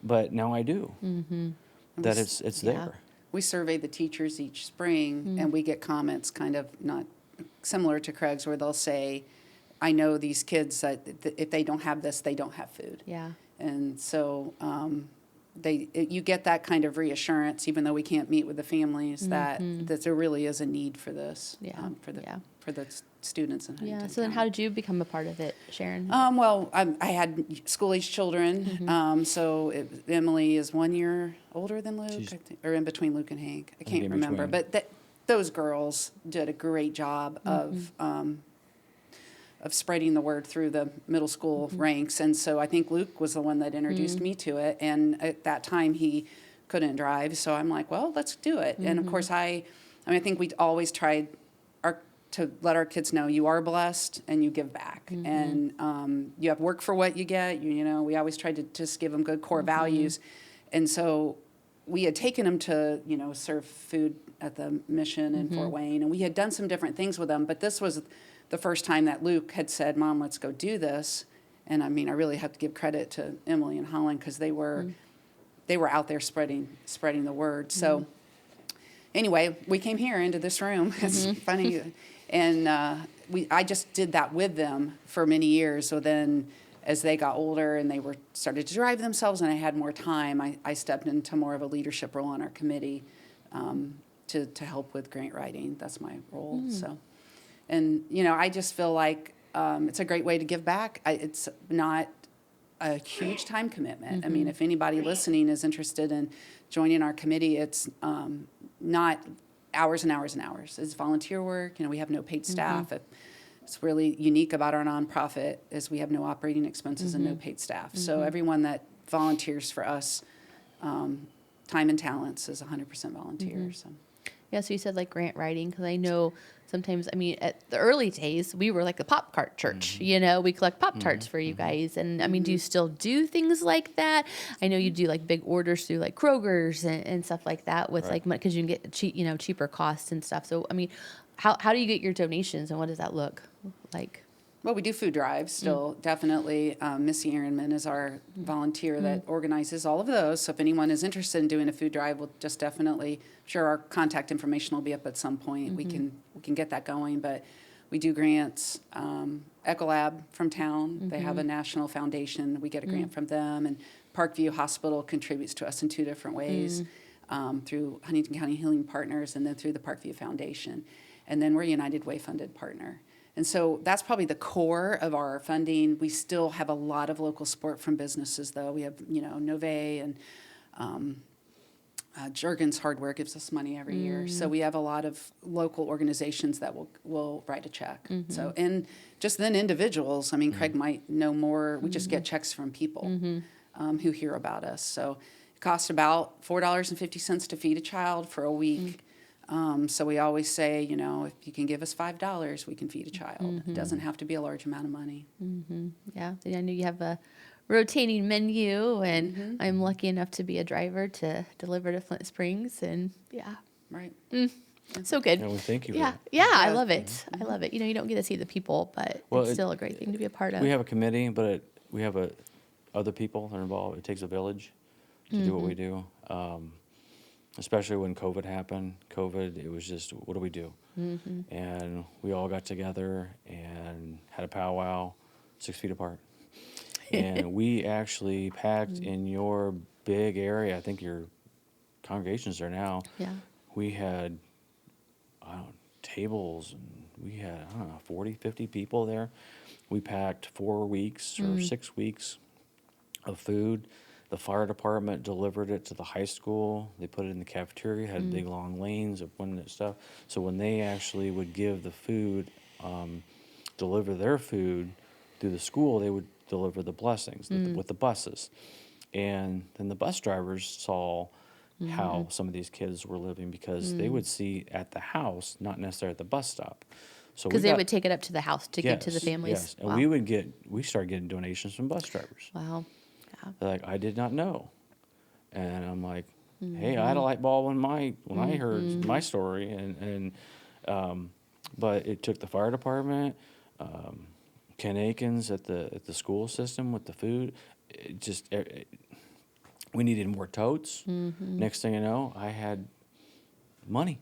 but now I do. That it's Yeah. there. We survey the teachers each spring, and we get comments kind of not similar to Craig's, where they'll say, I know these kids, that if they don't have this, they don't have food. Yeah. And so you get that kind of reassurance, even though we can't meet with the families, that there really is a need for this, for the students in Huntington Yeah. So then County. how did you become a part of it, Sharon? Well, I had school-age children. So Emily is 1 year older than Luke, I think, or in between Luke and Hank. I can't in remember. between. But those girls did a great job of spreading the word through the middle school ranks. And so I think Luke was the one that introduced me to it. And at that time, he couldn't drive. So I'm like, well, let's do it. And of course, I think we always tried to let our kids know you are blessed and you give back. And you have work for what you get. We always tried to just give them good core values. And so we had taken them to, serve food at the mission in Fort Wayne. And we had done some different things with them. But this was the first time that Luke had said, Mom, let's go do this. And I really have to give credit to Emily and Holland, because they were out there spreading the word. So anyway, we came here into this room. It's funny. And I just did that with them for many years. So then as they got older and they started to drive themselves and I had more time, I stepped into more of a leadership role on our committee to help with grant writing. That's my role. So, and, I just feel like it's a great way to give back. It's not a huge time commitment. If anybody listening is interested in joining our committee, it's not hours and hours and hours. It's volunteer work. We have no paid staff. It's really unique about our nonprofit is we have no operating expenses and no paid staff. So everyone that volunteers for us, time and talents, is 100% volunteer. So. Yeah, so you said like grant writing, because I know sometimes, at the early days, we were like the Pop Cart church, we collect Pop-Tarts for you guys. And do you still do things like that? I know you do like big orders through like Kroger's and stuff like that with like, because you can get cheaper costs and stuff. So, how do you get your donations and what does that look like? Well, we do food drives still, definitely. Missy Aaronman is our volunteer that organizes all of those. So if anyone is interested in doing a food drive, we'll just definitely, sure, our contact information will be up at some point. We can get that going, but we do grants. Ecolab from town, they have a national foundation. We get a grant from them, and Parkview Hospital contributes to us in 2 different ways, through Huntington County Healing Partners and then through the Parkview Foundation. And then we're a United Way funded partner. And so that's probably the core of our funding. We still have a lot of local support from businesses, though. We have, Nove and Juergen's Hardware gives us money every year. So we have a lot of local organizations that will write a check. So, and just then individuals, I mean, Craig might know more. We just get checks from people who hear about us. So it costs about $4.50 to feed a child for a week. So we always say, if you can give us $5, we can feed a child. It doesn't have to be a large amount of money. Yeah, I know you have a rotating menu, and I'm lucky enough to be a driver to deliver to Flint Springs, and yeah. Right. So good. Yeah, well, thank you. Yeah, I love it. I love it. You don't get to see the people, but it's still a great thing to be a part of. We have a committee, but we have other people that are involved. It takes a village to do what we do. Especially when COVID happened. It was just, what do we do? And we all got together and had a powwow 6 feet apart. And we actually packed in your big area. I think your congregation's there now. Yeah. We had, tables, and we had, 40, 50 people there. We packed 4 weeks or 6 weeks of food. The fire department delivered it to the high school. They put it in the cafeteria, had big long lanes of when that stuff. So when they actually would give the food, deliver their food through the school, they would deliver the blessings with the buses. And then the bus drivers saw how some of these kids were living, because they would see at the house, not necessarily at the bus stop. So Because they would take it up to the house to give to the families. Yes, and Wow. we started getting donations from bus drivers. Wow. Yeah. They're like, I did not know. And I'm like, hey, I had a light bulb when I heard my story, and but it took the fire department, Ken Akins at the school system with the food. We needed more totes. Next thing you know, I had money,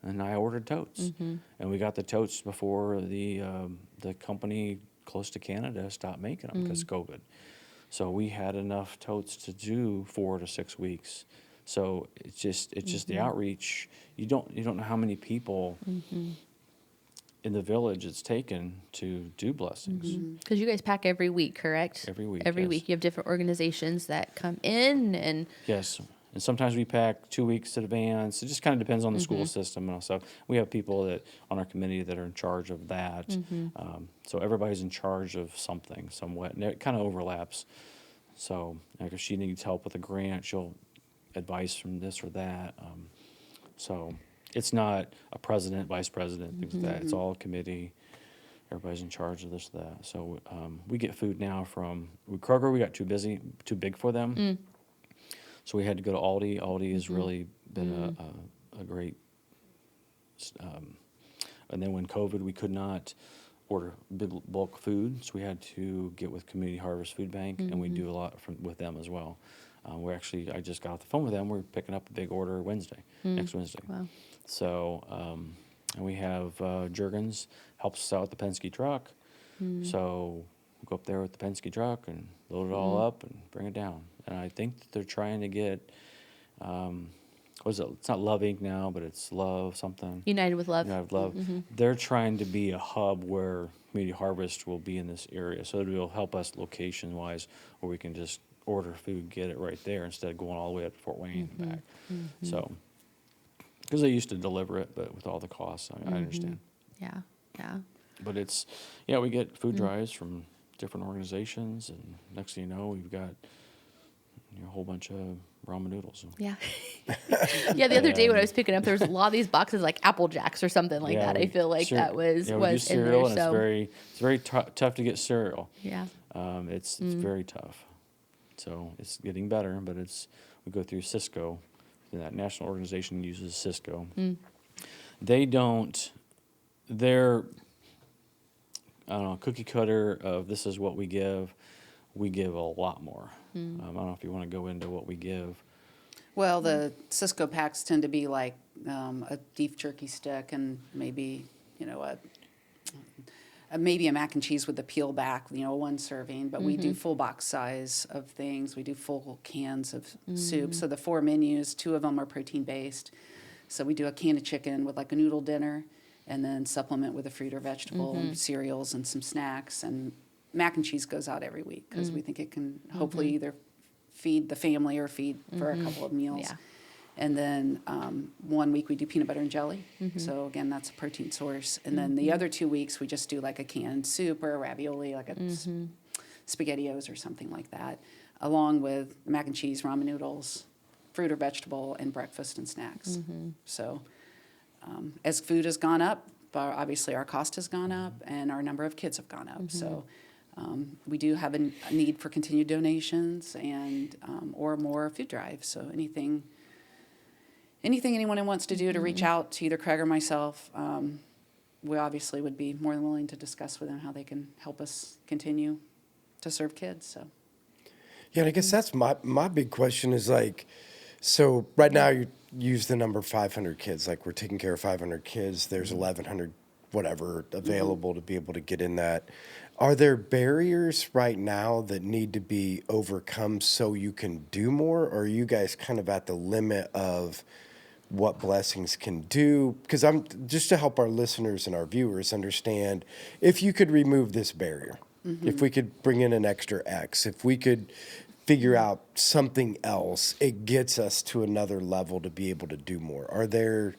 and I ordered totes, and we got the totes before the company close to Canada stopped making them because COVID. So we had enough totes to do 4 to 6 weeks. So it's just the outreach. You don't know how many people in the village it's taken to do blessings. Because you guys pack every week, correct? Every week, Every yes. week. You have different organizations that come in and. Yes. And sometimes we pack 2 weeks in advance. It just kind of depends on the school system. And also, we have people that on our committee that are in charge of that. So everybody's in charge of something somewhat, and it kind of overlaps. So like if she needs help with a grant, she'll advice from this or that. So it's not a president, vice president, things like that. It's all a committee. Everybody's in charge of this or that. So we get food now from Kroger. We got too big for them. So we had to go to Aldi. Aldi has really been a great. And then when COVID, we could not order big bulk food, so we had to get with Community Harvest Food Bank, and we do a lot with them as well. I just got off the phone with them. We're picking up a big order next Wednesday. Wow. So, and we have Juergen's helps us out with the Penske truck. So we go up there with the Penske truck and load it all up and bring it down. And I think that they're trying to get, it's not Love Inc. now, but it's Love something. United with Love. United with Love. They're trying to be a hub where Community Harvest will be in this area. So it will help us location-wise, where we can just order food, get it right there, instead of going all the way up to Fort Wayne and back. So, because they used to deliver it, but with all the costs, I understand. Yeah. But we get food drives from different organizations, and next thing you know, we've got a whole bunch of ramen noodles. Yeah. Yeah, the other day when I was picking up, there was a lot of these boxes like Apple Jacks or something like that. I feel like that was we do in cereal, there. And it's very tough to get cereal. Yeah. It's very tough. So it's getting better, but we go through Cisco. And that national organization uses Cisco. They don't. Their I don't know, cookie cutter of this is what we give a lot more. I don't know if you want to go into what we give. Well, the Cisco packs tend to be like a beef jerky stick and maybe, maybe a mac and cheese with the peel back, one serving. But we do full box size of things. We do full cans of soup. So the 4 menus, 2 of them are protein based. So we do a can of chicken with like a noodle dinner, and then supplement with a fruit or vegetable and cereals and some snacks. And mac and cheese goes out every week because we think it can hopefully either feed the family or feed for a couple of meals. Yeah. And then 1 week we do peanut butter and jelly. So again, that's a protein source. And then the other 2 weeks we just do like a canned soup or a ravioli, like a SpaghettiOs or something like that, along with mac and cheese, ramen noodles, fruit or vegetable, and breakfast and snacks. So as food has gone up, obviously our cost has gone up and our number of kids have gone up. So we do have a need for continued donations and or more food drives. So anything anyone wants to do to reach out to either Craig or myself, we obviously would be more than willing to discuss with them how they can help us continue to serve kids. So Yeah, and I guess that's my big question is like, so right now you use the number 500 kids, like we're taking care of 500 kids. There's 1,100 whatever available to be able to get in that. Are there barriers right now that need to be overcome so you can do more, or are you guys kind of at the limit of what Blessings can do? Because I'm just to help our listeners and our viewers understand, if you could remove this barrier, if we could bring in an extra X, if we could figure out something else, it gets us to another level to be able to do more. Are there,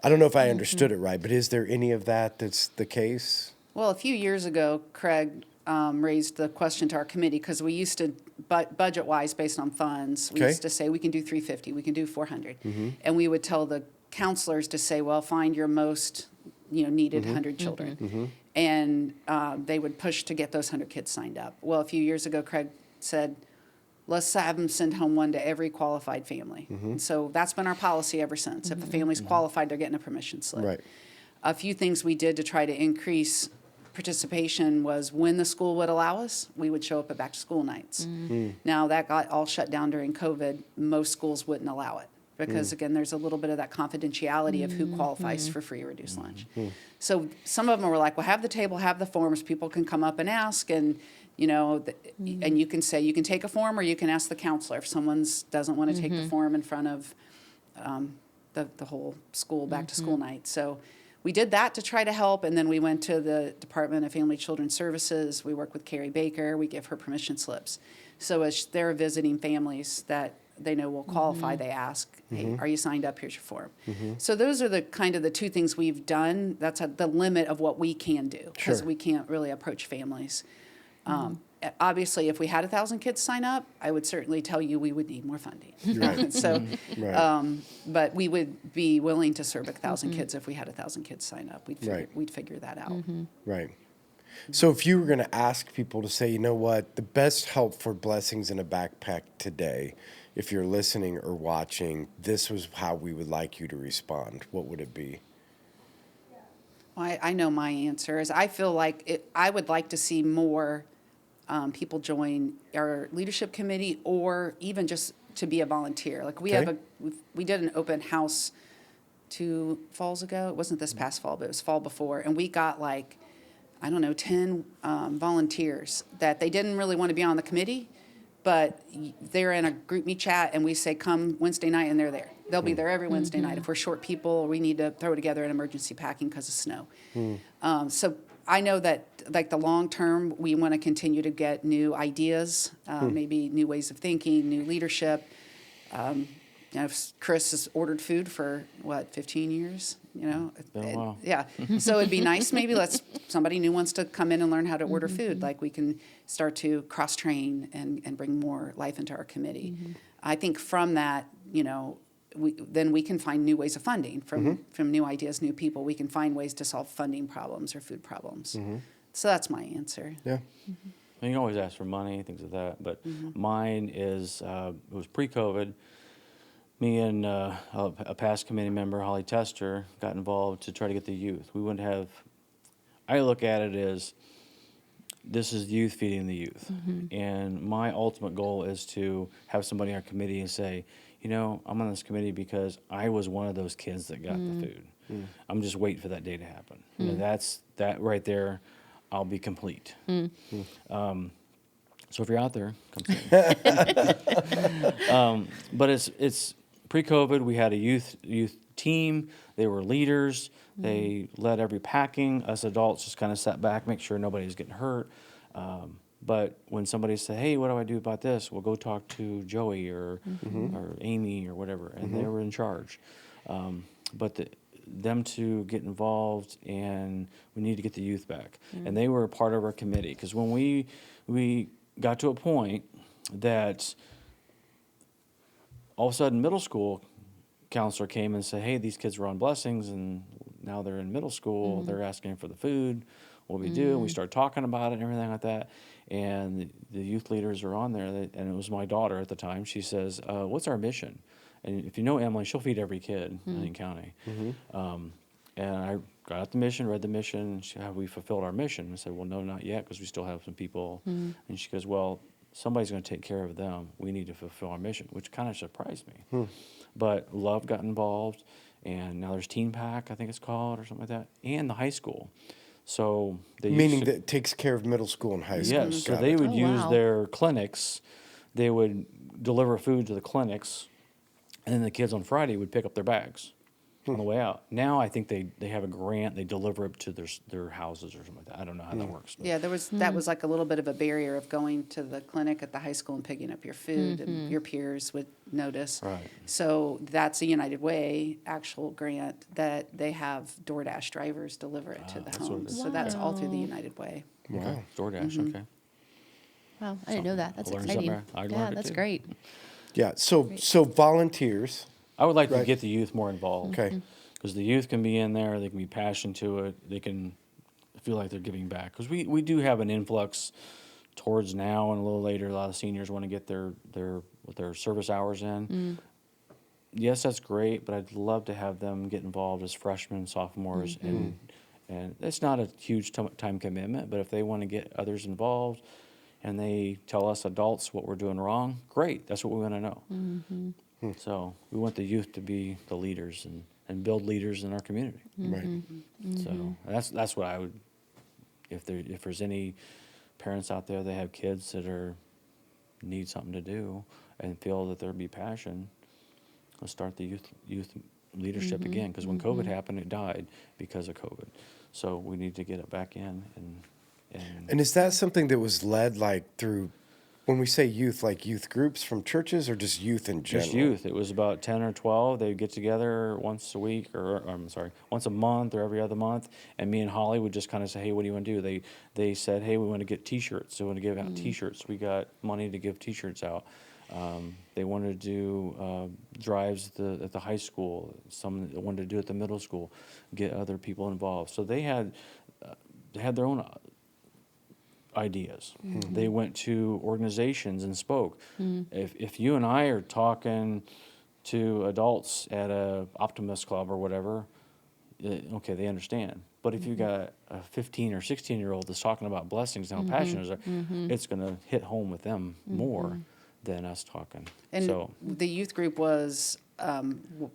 I don't know if I understood it right, but is there any of that that's the case? Well, a few years ago, Craig raised the question to our committee because we used to, budget-wise, based on funds, we used to say we can do 350, we can do 400. And we would tell the counselors to say, well, find your most needed 100 children. And they would push to get those 100 kids signed up. Well, a few years ago, Craig said, let's have them send home one to every qualified family. And so that's been our policy ever since. If a family's qualified, they're getting a permission slip. Right. A few things we did to try to increase participation was when the school would allow us, we would show up at back-to-school nights. Now, that got all shut down during COVID. Most schools wouldn't allow it because, again, there's a little bit of that confidentiality of who qualifies for free or reduced lunch. So some of them were like, well, have the table, have the forms. People can come up and ask, and and you can say you can take a form or you can ask the counselor if someone doesn't want to take the form in front of the whole school back-to-school night. So we did that to try to help, and then we went to the Department of Family Children's Services. We work with Carrie Baker. We give her permission slips. So as they're visiting families that they know will qualify, they ask, hey, are you signed up? Here's your form. So those are the kind of the 2 things we've done. That's at the limit of what we can do because we can't really approach families. Obviously, if we had 1,000 kids sign up, I would certainly tell you we would need more funding. Right. So, but we would be willing to serve 1,000 kids if we had 1,000 kids sign up. We'd figure that out. Right. So if you were going to ask people to say, you know what, the best help for Blessings in a Backpack today, if you're listening or watching, this was how we would like you to respond, what would it be? Well, I know my answer is I feel like I would like to see more people join our leadership committee or even just to be a volunteer. Like we did an open house 2 falls ago. It wasn't this past fall, but it was fall before. And we got 10 volunteers that they didn't really want to be on the committee, but they're in a group me chat and we say, come Wednesday night, and they're there. They'll be there every Wednesday night. If we're short people, we need to throw together an emergency packing because of snow. So I know that the long term, we want to continue to get new ideas, maybe new ways of thinking, new leadership. Chris has ordered food for 15 years, wow. Yeah. So it'd be nice. Maybe somebody new wants to come in and learn how to order food. Like we can start to cross train and bring more life into our committee. I think from that, then we can find new ways of funding from new ideas, new people. We can find ways to solve funding problems or food problems. So that's my answer. Yeah. And you can always ask for money, things like that. But mine is, it was pre-COVID. Me and a past committee member, Holly Tester, got involved to try to get the youth. We wouldn't have I look at it as this is youth feeding the youth. And my ultimate goal is to have somebody on our committee and say, I'm on this committee because I was one of those kids that got the food. I'm just waiting for that day to happen. That's that right there. I'll be complete. So if you're out there, come see. But it's pre-COVID. We had a youth team. They were leaders. They led every packing. Us adults just kind of sat back, make sure nobody's getting hurt. But when somebody said, "Hey, what do I do about this?" Well, go talk to Joey or Amy or whatever, and they were in charge. But them to get involved, and we need to get the youth back. And they were a part of our committee, because when we got to a point that all of a sudden middle school counselor came and said, "Hey, these kids were on blessings, and now they're in middle school. They're asking for the food. What we do?" And we started talking about it and everything like that. And the youth leaders are on there, and it was my daughter at the time. She says, "What's our mission?" And if you know Emily, she'll feed every kid in Huntington County. And I got out the mission, read the mission. Have we fulfilled our mission? I said, "Well, no, not yet, because we still have some people." And she goes, "Well, somebody's going to take care of them. We need to fulfill our mission," which kind of surprised me. But Love got involved, and now there's Teen Pack, I think it's called, or something like that, and the high school. So they Meaning that it takes care of middle school and high school. Yes, so Got they it. would use wow. their clinics. They would deliver food to the clinics, and then the kids on Friday would pick up their bags on the way out. Now I think they have a grant. They deliver it to their houses or something like that. I don't know how that works. But Yeah, that was like a little bit of a barrier of going to the clinic at the high school and picking up your food, and your peers would notice. Right. So that's a United Way actual grant that they have DoorDash drivers deliver it to the that's what it homes. is. So that's all through the Wow. United Way. Okay, DoorDash, okay. Wow, I didn't know that. That's I learned exciting. something. I learned Yeah, it that's too. great. Yeah. So volunteers. I would like to Right. get the youth more involved. Okay. Because the youth can be in there, they can be passionate to it, they can feel like they're giving back. Because we do have an influx towards now and a little later. A lot of seniors want to get their service hours in. Yes, that's great, but I'd love to have them get involved as freshmen, sophomores, and it's not a huge time commitment. But if they want to get others involved, and they tell us adults what we're doing wrong, great. That's what we want to know. So we want the youth to be the leaders and build leaders in our community. Right. So that's what I would. If there's any parents out there that have kids that need something to do and feel that there'd be passion, let's start the youth leadership again. Because when COVID happened, it died because of COVID. So we need to get it back in And is that something that was led through, when we say youth, like youth groups from churches, or just youth in general? Just youth. It was about 10 or 12. They'd get together once a week, once a month or every other month. And me and Holly would just kind of say, "Hey, what do you want to do?" They said, "Hey, we want to get T-shirts. They want to give out T-shirts." We got money to give T-shirts out. They wanted to do drives at the high school. Some wanted to do it at the middle school, get other people involved. So they had their own ideas. They went to organizations and spoke. If you and I are talking to adults at a Optimist Club or whatever, okay, they understand. But if you got a 15 or 16-year-old that's talking about blessings and how passionate they are, it's going to hit home with them more than us talking. And So the youth group was a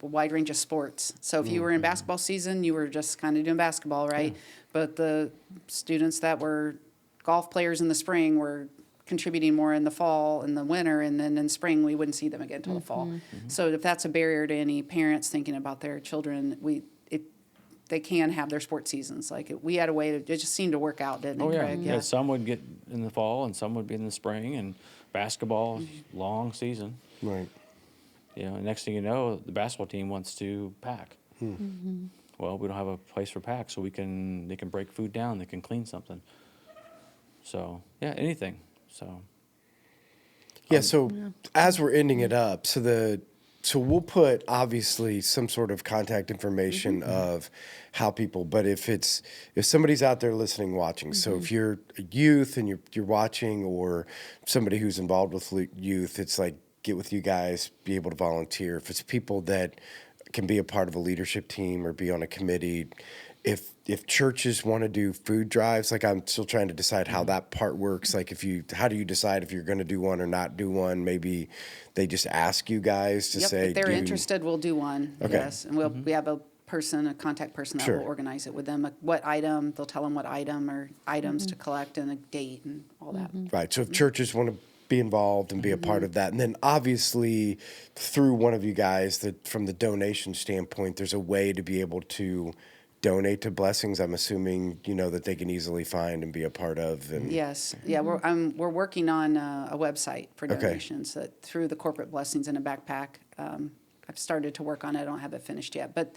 wide range of sports. So if you were in basketball season, you were just kind of doing basketball, right? But the students that were golf players in the spring were contributing more in the fall and the winter, and then in spring we wouldn't see them again until the fall. So if that's a barrier to any parents thinking about their children, they can have their sports seasons. We had a way it just seemed to work out, didn't it, Craig? Yeah, some would get in the fall and some would be in the spring, and basketball, long season. Right. Next thing you know, the basketball team wants to pack. Well, we don't have a place for pack, so they can break food down, they can clean something. So yeah, anything. So Yeah. So as we're ending it up, so we'll put obviously some sort of contact information of how people. But if somebody's out there listening, watching, so if you're a youth and you're watching, or somebody who's involved with youth, it's like, get with you guys, be able to volunteer. If it's people that can be a part of a leadership team or be on a committee, if if churches want to do food drives, like I'm still trying to decide how that part works. Like how do you decide if you're going to do one or not do one? Maybe they just ask you guys to Yep, say, if they're interested, we'll do one. Okay. Yes, and we have a contact person that Sure. will organize it with them. What item, they'll tell them what item or items to collect and a date and all that. Right. So if churches want to be involved and be a part of that, and then obviously through one of you guys, that from the donation standpoint, there's a way to be able to donate to Blessings. I'm assuming that they can easily find and be a part of. And Yes, yeah, we're working on a website for Okay. donations that through the corporate Blessings in a Backpack. I've started to work on it. I don't have it finished yet, but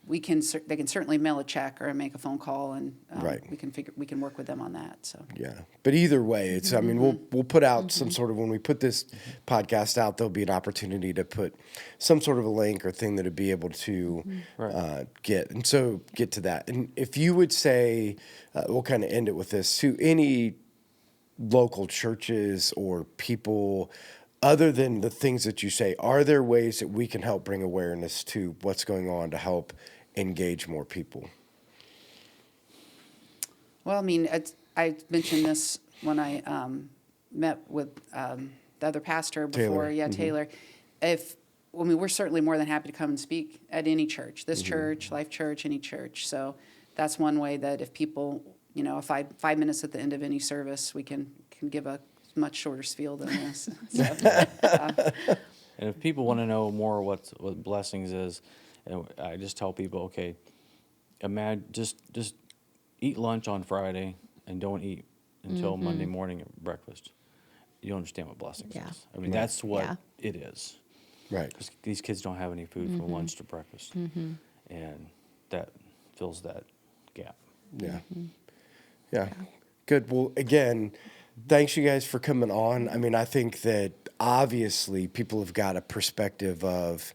they can certainly mail a check or make a phone call, and Right. we can work with them on that. So yeah, but either way, it's. I mean, we'll put out some sort of, when we put this podcast out, there'll be an opportunity to put some sort of a link or thing that would be able to get, and so get to that. And if you would say, we'll kind of end it with this, to any local churches or people, other than the things that you say, are there ways that we can help bring awareness to what's going on to help engage more people? Well, I mean, I mentioned this when I met with the other pastor before. Taylor. Yeah, Taylor. We're certainly more than happy to come and speak at any church, this church, Life Church, any church. So that's one way that if people, 5 minutes at the end of any service, we can give a much shorter spiel than this. So, And if people want to know more what Blessings is, I just tell people, okay, imagine just eat lunch on Friday and don't eat until Monday morning at breakfast. You understand what Blessings Yeah. is. I mean, that's what Yeah. it is. Right. Because these kids don't have any food from lunch to breakfast, and that fills that gap. Yeah. Yeah. Good. Well, again, thanks you guys for coming on. I mean, I think that obviously people have got a perspective of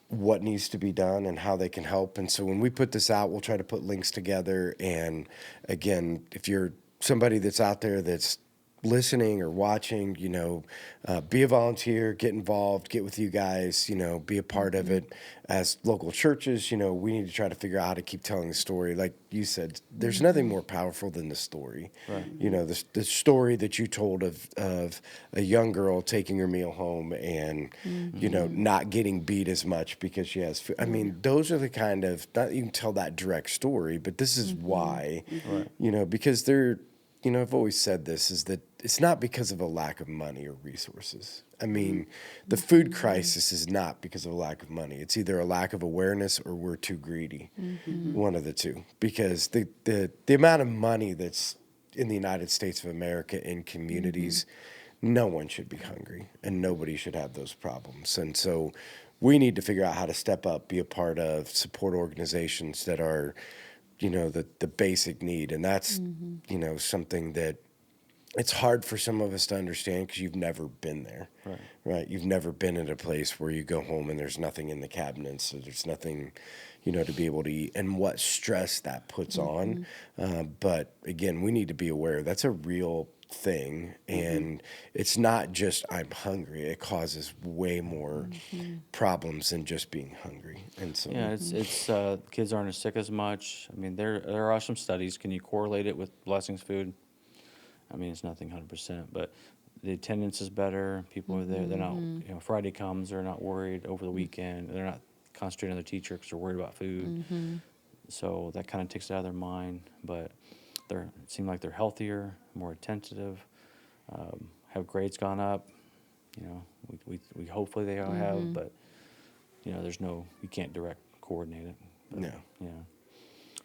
what needs to be done and how they can help. And so when we put this out, we'll try to put links together. And again, if you're somebody that's out there that's listening or watching, be a volunteer, get involved, get with you guys, be a part of it. As local churches, we need to try to figure out how to keep telling the story. Like you said, there's nothing more powerful than the story. Right. The story that you told of a young girl taking her meal home and, not getting beat as much because she has food. I mean, those are the kind of, not you can tell that direct story, but this is why, because they're, I've always said this, is that it's not because of a lack of money or resources. I mean, the food crisis is not because of a lack of money. It's either a lack of awareness or we're too greedy, one of the two. Because the amount of money that's in the United States of America in communities, no one should be hungry and nobody should have those problems. And so we need to figure out how to step up, be a part of, support organizations that are, the basic need. And that's, something that it's hard for some of us to understand because you've never been there, right? You've never been in a place where you go home and there's nothing in the cabinets, so there's nothing, to be able to eat, and what stress that puts on. But again, we need to be aware that's a real thing, and it's not just I'm hungry. It causes way more problems than just being hungry. And so it's kids aren't as sick as much. I mean, there are some studies. Can you correlate it with Blessings food? I mean, it's nothing 100%, but the attendance is better. People are there. They're not, Friday comes, they're not worried over the weekend. They're not concentrating on their teacher because they're worried about food. So that kind of takes it out of their mind. But it seems like they're healthier, more attentive, have grades gone up. We hopefully they all have, but, you can't direct coordinate it. But, No. Yeah.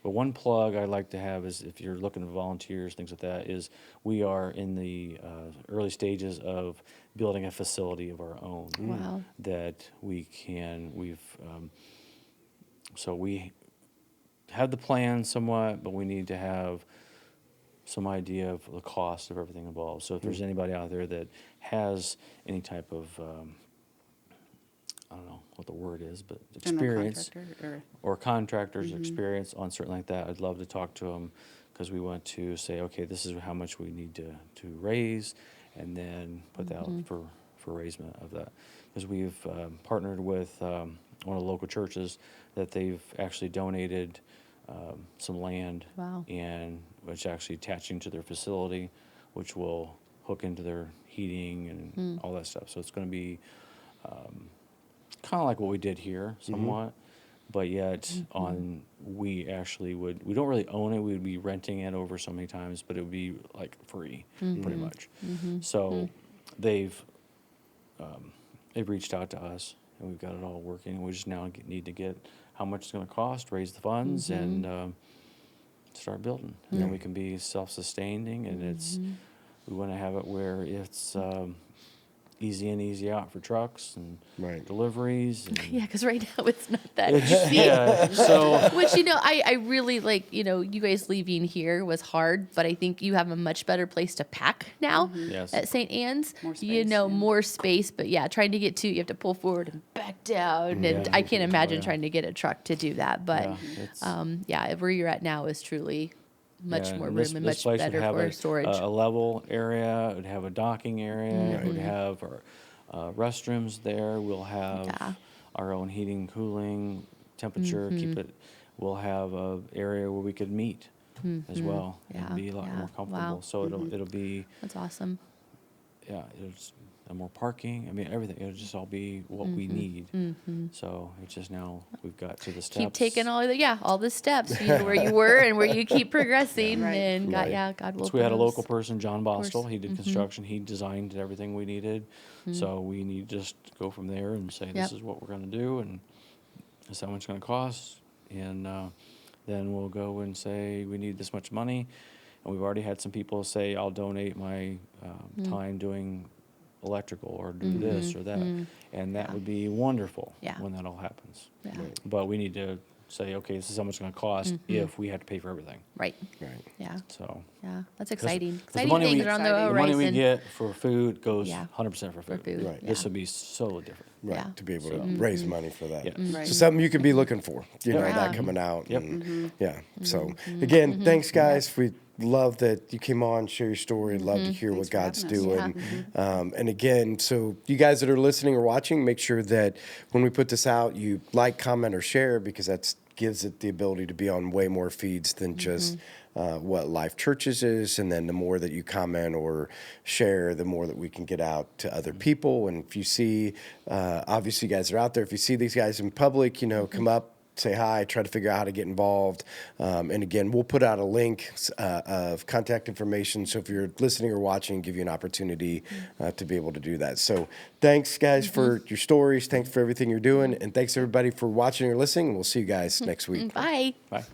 But one plug I'd like to have is, if you're looking for volunteers, things like that, is we are in the early stages of building a facility of our own. Wow. That we have the plan somewhat, but we need to have some idea of the cost of everything involved. So if there's anybody out there that has any type of I don't know what the word is, but experience or contractors experience on something like that, I'd love to talk to them, because we want to say, okay, this is how much we need to raise, and then put that out for raisement of that. Because we've partnered with one of the local churches that they've actually donated some land. Wow. And it's actually attaching to their facility, which will hook into their heating and all that stuff. So it's going to be kind of like what we did here somewhat, but yet we actually we don't really own it. We would be renting it over so many times, but it would be like free pretty much. So they've reached out to us and we've got it all working. We just now need to get how much it's going to cost, raise the funds, and start building. And then we can be self-sustaining, and we want to have it where it's easy in, easy out for trucks and deliveries. And Yeah, because right now it's not that easy. yeah, so Which, I really like, you guys leaving here was hard, but I think you have a much better place to pack now Yes. at St. Anne's. More space, More space, but yeah, trying to get you have to pull forward and back down. And Yeah. I can't imagine yeah. trying to get a truck to do that. But it's- where you're at now is truly much Yeah, more and room this and place much would better have for a, storage. a level area. It would have a docking area. It would have our restrooms there. We'll have our own heating, cooling, temperature. Keep it. We'll have a area where we could meet as well and be a lot more comfortable. Wow. So it'll be That's awesome. it's more parking. I mean everything. It'll just all be what we need. So it's just now we've got to the steps. Keep taking all the steps, where you were and where you keep progressing, Right. and God will. So we had a open local those. person, John Bostel. He did construction. He designed everything we needed. So we need to just go from there and say, this is what we're going to do, and this is how much it's going to cost. And then we'll go and say, we need this much money. And we've already had some people say, I'll donate my time doing electrical or do this or that. And that would be wonderful when that all happens. Yeah. But we need to say, okay, this is how much it's going to cost if we had to pay for everything. Right. Right. Yeah. So Yeah. That's 'cause exciting. the Exciting money things we- are on the the horizon. the money we get for food goes Yeah. 100% for food. food. Right. This would be so different. Right, Yeah. to be able to raise money for that. Yeah. Right. So something you can be looking for, Yeah. that coming out. Yep. And, Yeah. So again, thanks guys. We love that you came on, share your story. Love to hear Thanks what for God's having us. doing. And again, so you guys that are listening or watching, make sure that when we put this out, you like, comment, or share, because that's gives it the ability to be on way more feeds than just what Life Churches is. And then the more that you comment or share, the more that we can get out to other people. And if you see, obviously you guys are out there, if you see these guys in public, come up, say hi, try to figure out how to get involved. And again, we'll put out a link of contact information. So if you're listening or watching, give you an opportunity to be able to do that. So thanks, guys, for your stories. Thanks for everything you're doing. And thanks, everybody, for watching or listening. We'll see you guys next week. Bye. Bye.